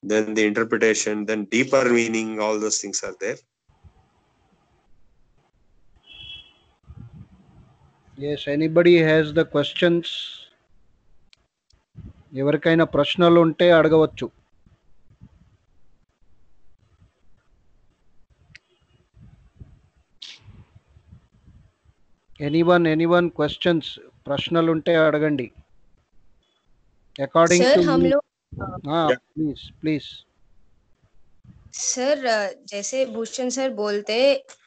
then the interpretation, then deeper meaning. All those things are there. Yes, anybody has the questions? ఎవరికైనా ప్రశ్నలు ఉంటే అడగవచ్చు. Anyone questions, ప్రశ్నలు ఉంటే అడగండి. According sir to हम लोग please sir जैसे भूषण सर बोलते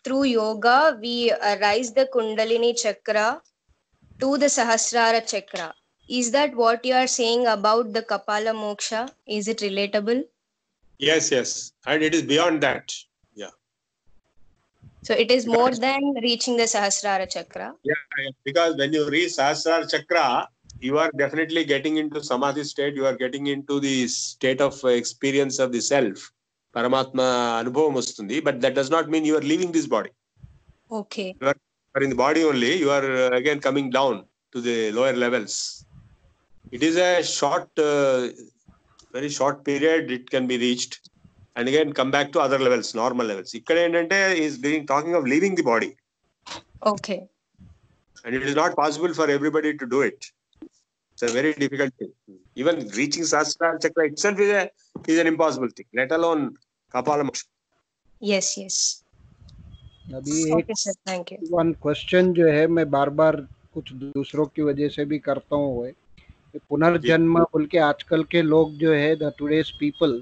through yoga we rise the kundalini chakra to the सहस्रार चक्र. Is that what you are saying about the Kapala Moksha? Is it relatable? Yes, and it is beyond that. So it is more than reaching the Sahasrara Chakra. Yeah, because when you reach Sahasrara Chakra, you are definitely getting into Samadhi state. You are getting into the state of experience of the self. Paramatma Anubhavam vastundi, but that does not mean you are leaving this body. Okay. You are in the body only. You are again coming down to the lower levels. It is a short, very short period. It can be reached, and again come back to other levels, normal levels. Ikkada endante is talking of leaving the body. Okay. And it is not possible for everybody to do it. It's a very difficult thing. Even reaching Sahasrara Chakra itself is an impossible thing, let alone Kapala Moksha. Yes. अभी Okay sir, thank you. One question जो है मैं बार बार कुछ दूसरों की वजह से भी करता हूँ, पुनर्जन्म बोल के आजकल के लोग जो है the today's people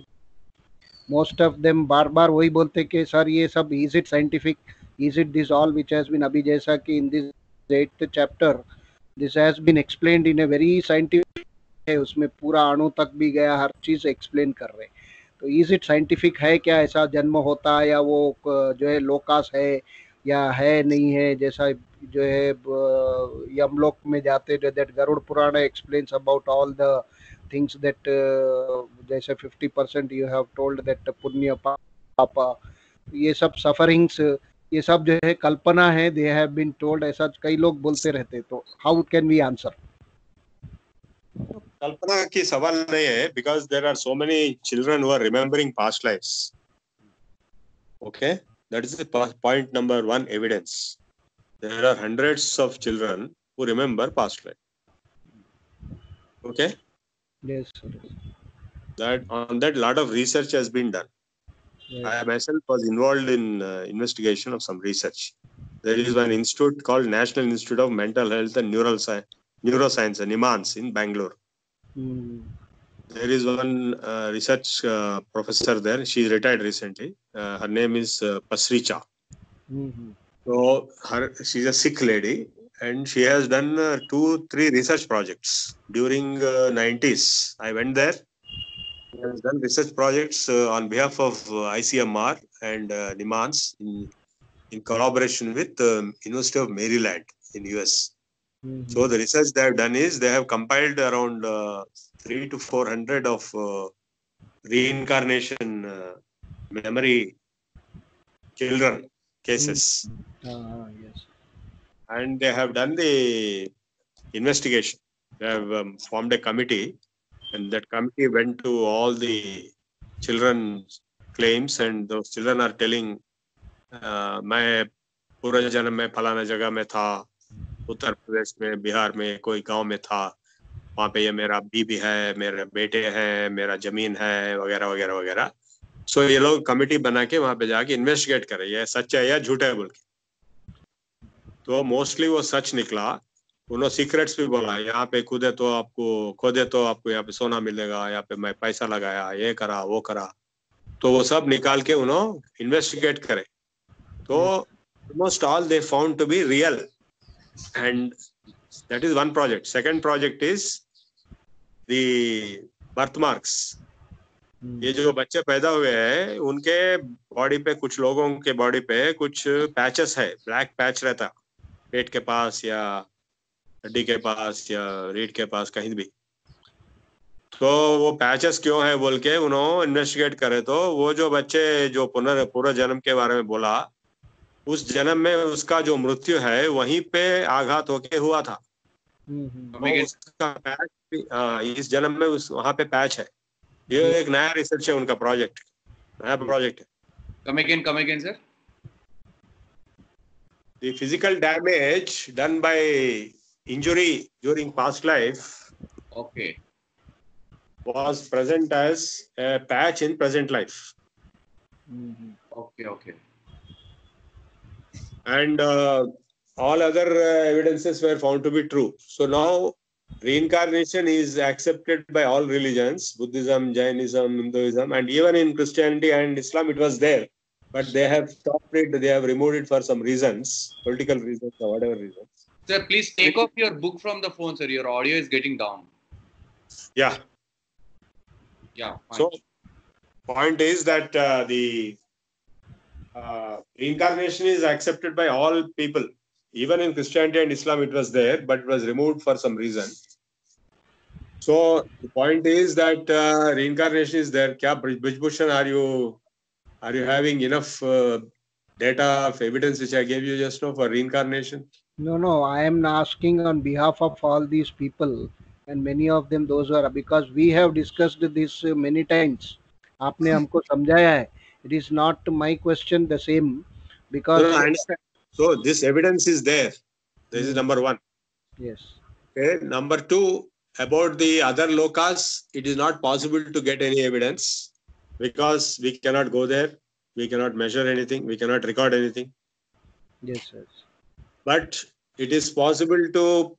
most of them बार बार वही बोलते कि सर ये सब is it scientific, is it this all which has been, अभी जैसा कि in this 8th chapter this has been explained in a very scientific है, उसमें पूरा अणु तक भी गया, हर चीज एक्सप्लेन कर रहे. तो इज इट साइंटिफिक है क्या, ऐसा जन्म होता है या वो जो है लोकास है या है नहीं है, जैसा जो है यमलोक में जाते that Garuda Purana explains about all the things that जैसे 50% यू हैव टोल्ड दैट पुण्य पाप, ये सब सफरिंग्स, ये सब जो है कल्पना है, दे हैव बीन टोल्ड, ऐसा कई लोग बोलते रहते. तो हाउ कैन वी आंसर? कल्पना की सवाल नहीं है, because there are so many children who are remembering past lives. Okay, that is the point number 1 evidence. There are hundreds of children who remember past life. Okay, Yes, sir. That on that lot of research has been done. Yes. I myself was involved in investigation of some research. There is one institute called National Institute of Mental Health and Neuroscience, NIMHANS, in Bangalore. Mm. There is one research professor there. She retired recently. Her name is Pasricha. Mhm. So she's a Sikh lady, and she has done 2-3 research projects during 90s. I went there. She has done research projects on behalf of ICMR and NIMHANS in collaboration with University of Maryland in US. So Mhm. the research they have done is they have compiled around 300 to 400 of reincarnation memory children cases, Yes. and they have done the investigation. They have formed a committee, and that committee went to all the children's claims, and those children are telling, मैं पूरा जन्म में फलाना जगह में था, उत्तर प्रदेश में, बिहार में, कोई गांव में था, वहां पे ये मेरा बीबी है, मेरे बेटे हैं, मेरा जमीन है, वगैरह वगैरह वगैरह. सो ये लोग कमिटी बना के वहां पे जाके इन्वेस्टिगेट करे ये सच है या झूठ है बोल के. तो मोस्टली वो सच निकला. उन्होंने सीक्रेट्स भी बोला, यहाँ पे खोदे तो आपको यहाँ पे सोना मिलेगा, यहाँ पे मैं पैसा लगाया, ये करा वो करा. तो वो सब निकाल के उन्होंने इन्वेस्टिगेट करे. तो almost all they found to be real, and that is one project. Second project is the birthmarks. ये जो बच्चे पैदा हुए हैं उनके बॉडी पे, कुछ लोगों के बॉडी पे कुछ पैचेस है, ब्लैक पैच रहता पेट के पास या हड्डी के पास या रीढ़ के पास कहीं भी. तो वो पैचेस क्यों है बोल के उन्होंने इन्वेस्टिगेट करे. तो वो जो बच्चे जो पूरा जन्म के बारे में बोला, उस जन्म में उसका जो मृत्यु है वहीं पे आघात होके हुआ था. तो उसका पैच इस जन्म में वहां पे पैच है. ये एक नया रिसर्च है उनका, नया प्रोजेक्ट है. Come again, sir. The physical damage done by injury during past life Okay. was present as a patch in present life. Okay. And all other evidences were found to be true. So now reincarnation is accepted by all religions, Buddhism, Jainism, Hinduism, and even in Christianity and Islam it was there. But they have stopped it, they have removed it for some reasons, political reasons or whatever reasons. Sir, please take off your book from the phone, sir. Your audio is getting down. Yeah. Yeah. Fine. So, point is that the reincarnation is accepted by all people. Even in Christianity and Islam, it was there, but it was removed for some reason. So the point is that reincarnation is there. Kya Brijbhushan, are you having enough data of evidence which I gave you just now for reincarnation? No. I am asking on behalf of all these people, and many of them those who are, because we have discussed this many times. आपने हमको समझाया है. It is not my question the same, because No, I understand. So this evidence is there. This is number one. Yes. Okay. Number two, about the other lokas, it is not possible to get any evidence because we cannot go there, we cannot measure anything, we cannot record anything. Yes. But it is possible to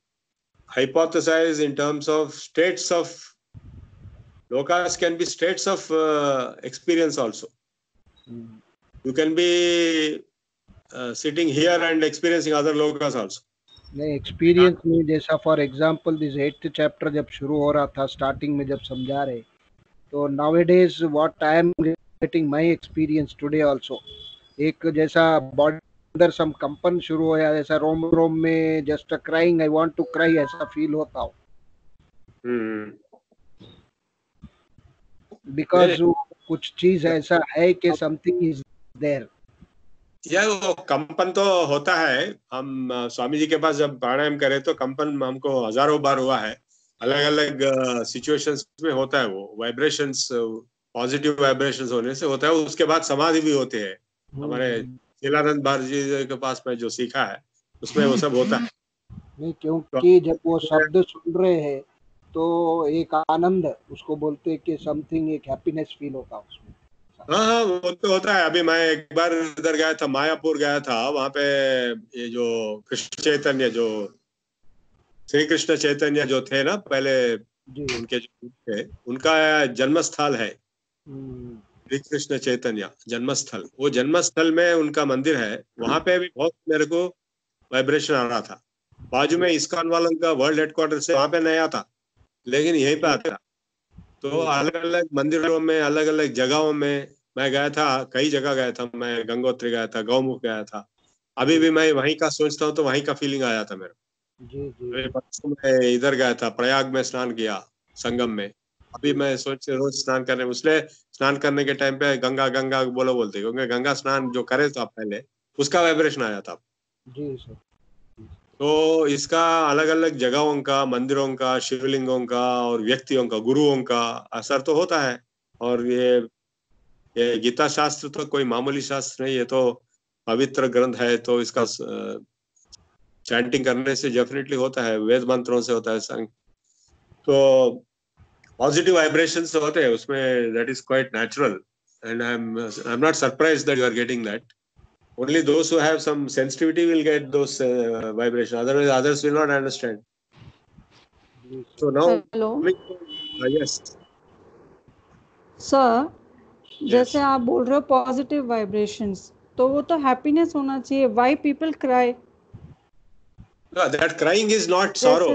hypothesize in terms of states of lokas, can be states of experience also. You can be sitting here and experiencing other lokas also. नहीं, experience में जैसा for example this 8th chapter जब शुरू हो रहा था, starting में जब समझा रहे, तो nowadays what I am getting my experience today also, एक जैसा बॉडी अंदर सम कंपन शुरू हो, जैसा रोम में just crying, I want to cry, ऐसा फील होता हो. बिकॉज कुछ चीज ऐसा है कि समथिंग इज देयर. या वो कंपन तो होता है. हम स्वामी जी के पास जब प्राणायाम करे तो कंपन हमको हजारों बार हुआ है. अलग अलग सिचुएशंस में होता है. वो वाइब्रेशंस, पॉजिटिव वाइब्रेशंस होने से होता है. उसके बाद समाधि भी होते हैं. हमारे शीलानंद भारती जी के पास में जो सीखा है उसमें वो सब होता है. नहीं, क्योंकि जब वो शब्द सुन रहे हैं तो एक आनंद उसको बोलते हैं कि समथिंग एक हैप्पीनेस फील होता है उसमें। हाँ हाँ, वो तो होता है। अभी मैं एक बार इधर गया था, मायापुर गया था, वहां पे ये जो कृष्ण चैतन्य, जो श्री कृष्ण चैतन्य जो थे ना पहले, जी। उनके जो थे, उनका जन्म स्थल है हम्म, श्री कृष्ण चैतन्य जन्मस्थल। वो जन्मस्थल में उनका मंदिर है, वहां पे भी बहुत मेरे को वाइब्रेशन आ रहा था। बाजू में इस्कॉन वालों का वर्ल्ड हेडक्वार्टर से वहां पे नहीं आता, लेकिन यहीं पे आता। तो अलग अलग मंदिरों में, अलग अलग जगहों में मैं गया था, कई जगह गया था मैं। गंगोत्री गया था, गौमुख गया था। अभी भी मैं वहीं का सोचता हूँ तो वहीं का फीलिंग आया था मेरे जी जी। को। परसों मैं इधर गया था, प्रयाग में स्नान किया, संगम में। अभी मैं सोच रोज स्नान करने, उसलिए स्नान करने के टाइम पे गंगा गंगा बोलो बोलते, क्योंकि गंगा स्नान जो करे तो आप पहले, उसका वाइब्रेशन आया था। जी सर। तो इसका अलग अलग जगहों का, मंदिरों का, शिवलिंगों का और व्यक्तियों का, गुरुओं का असर तो होता है। और ये गीता शास्त्र तो कोई मामूली शास्त्र नहीं, ये तो पवित्र ग्रंथ है। तो इसका चैंटिंग करने से डेफिनेटली होता है, वेद मंत्रों से होता है संग। तो पॉजिटिव वाइब्रेशंस होते हैं उसमें, that is quite natural. And I am not surprised that you are getting that. Only those who have some sensitivity will get those vibration. Otherwise, others will not understand. So now, hello yes, sir, जैसे yes. आप बोल रहे हो positive vibrations, तो वो तो happiness होना चाहिए। Why people cry? No, that crying is not जैसे sorrow.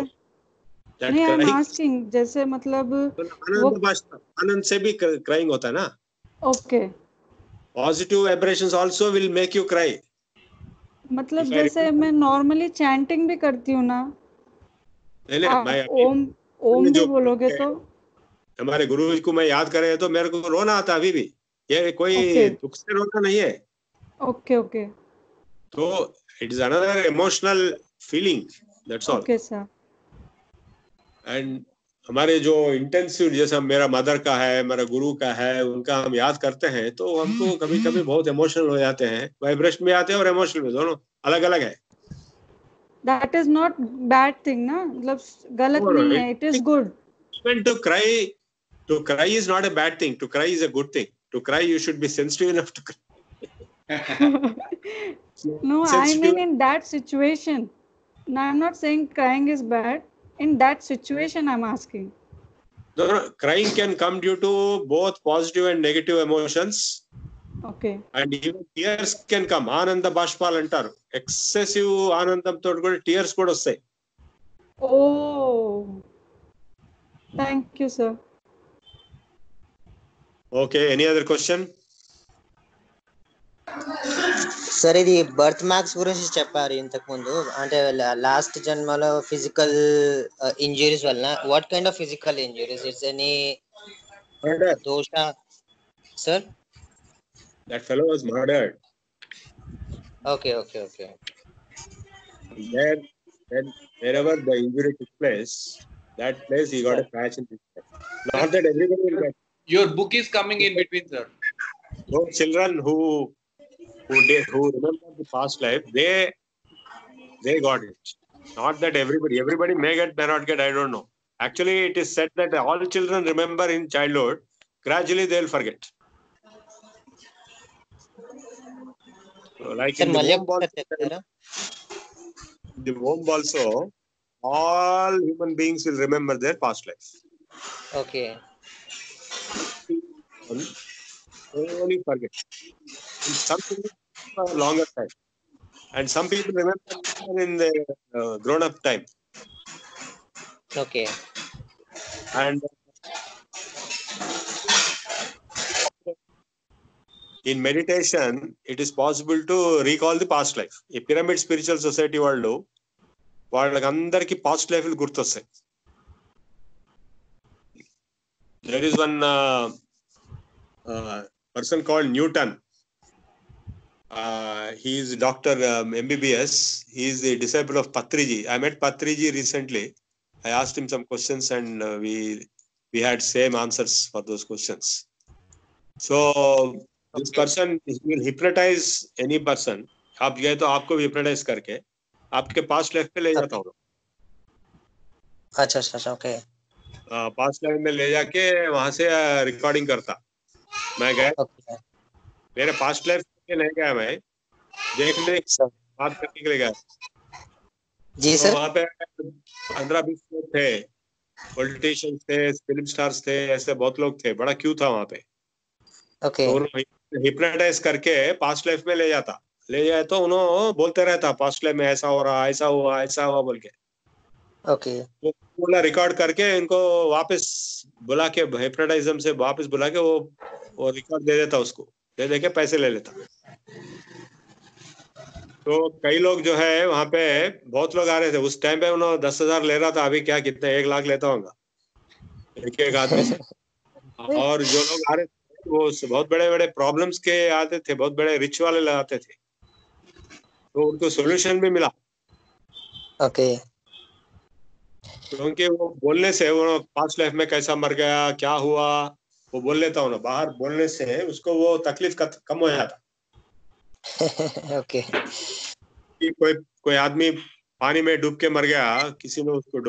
That नहीं, आई एम crying, आस्किंग, जैसे मतलब वो आनंद भाषा, आनंद से भी crying होता है ना. Okay, Positive vibrations also will make you cry. मतलब If I जैसे remember, मैं नॉर्मली चैंटिंग भी करती हूँ ना, नहीं नहीं, मैं आप अभी ओम ओम भी जो बोलोगे तो हमारे गुरु जी को मैं याद करे तो मेरे को रोना आता अभी भी। ये ओके कोई दुख से रोना नहीं है। ओके ओके तो it is another emotional feeling, that's all. Okay sir. And हमारे जो इंटेंसिव, जैसा मेरा मदर का है, मेरा गुरु का है, उनका हम याद करते हैं तो हमको कभी कभी बहुत इमोशनल हो जाते हैं। वाइब्रेशन में आते हैं और इमोशनल में, दोनों अलग अलग है। That is not bad thing ना, मतलब गलत No, no, नहीं है, it is good. even to cry is not a bad thing. To cry is a good thing. To cry, you should be sensitive enough to cry. No, I Sensitive. mean in that situation. No, I'm not saying crying is bad. In that situation, I'm asking. No, no, crying can come due to both positive and negative emotions. Okay. And even tears can come. Ananda bashpal antaru. Excessive anandam తో కూడా tears కూడా వస్తాయి. Oh, thank you, sir. Okay, any other question? Sir, ఇది birth marks గురించి చెప్పారు ఇంతకు ముందు. అంటే లాస్ట్ జన్మలో ఫిజికల్ ఇంజురీస్ వలన, what kind of physical injuries? It's any Murder. దోష sir? That fellow was murdered. Okay okay okay. Then wherever the injury took place, that place he got a patch in his head. Not that everybody will get. Your book is coming in between, sir. Those children who remember the past life, they got it. Not that everybody may get, may not get, I don't know. Actually, it is said that all children remember in childhood, gradually they'll forget. So, like sir in the మళ్ళీ womb ఒకసారి also, చెప్తారా? the womb also, all human beings will remember their past life. Okay. Only forget. And some people for a longer time, and some people remember in the grown-up time. Okay. And in meditation, it is possible to recall the past life. ఈ pyramid spiritual society వాళ్ళు, వాళ్ళకందరికి past life గుర్తొస్తాయి. There is one person called Newton. He is Dr. MBBS. He is the disciple of Patriji. I met Patriji recently. I asked him some questions and we had same answers for those questions. So this person, he will hypnotize any person. आप गए तो आपको भी hypnotize करके आपके past life पे ले जाता हूँ. अच्छा अच्छा अच्छा, ओके. पास्ट लाइफ में ले जाके वहां से रिकॉर्डिंग करता। मैं गया, ओके मेरे पास्ट लाइफ में नहीं गया, मैं देखने सर। बात करने के लिए गया। जी तो सर। वहां पे 15-20 लोग थे, पॉलिटिशियंस थे, फिल्म स्टार्स थे, ऐसे बहुत लोग थे, बड़ा क्यू था वहां पे। ओके तो उन्होंने हिप्नोटाइज करके पास्ट लाइफ में ले जाता, ले जाए तो उन्होंने बोलते रहता पास्ट लाइफ में ऐसा हो रहा, ऐसा हुआ बोल के। ओके वो बोला रिकॉर्ड करके इनको वापस बुला के, हिप्नोटाइजम से वापस बुला के वो रिकॉर्ड दे देता, उसको दे दे के पैसे ले लेता। तो कई लोग जो है वहां पे, बहुत लोग आ रहे थे उस टाइम पे, उन्होंने 10,000 ले रहा था, अभी क्या कितने 1 लाख लेता होगा एक आदमी से। और जो लोग आ रहे थे वो बहुत बड़े बड़े प्रॉब्लम्स के आते थे, बहुत बड़े रिच वाले आते थे, तो उनको सोल्यूशन भी मिला। ओके क्योंकि वो बोलने से, वो पास्ट लाइफ में कैसा मर गया, क्या हुआ, वो बोल लेता हूँ ना, बाहर बोलने से उसको वो तकलीफ कम हो जाता। ओके कि कोई कोई आदमी पानी में डूब के मर गया, किसी ने उसको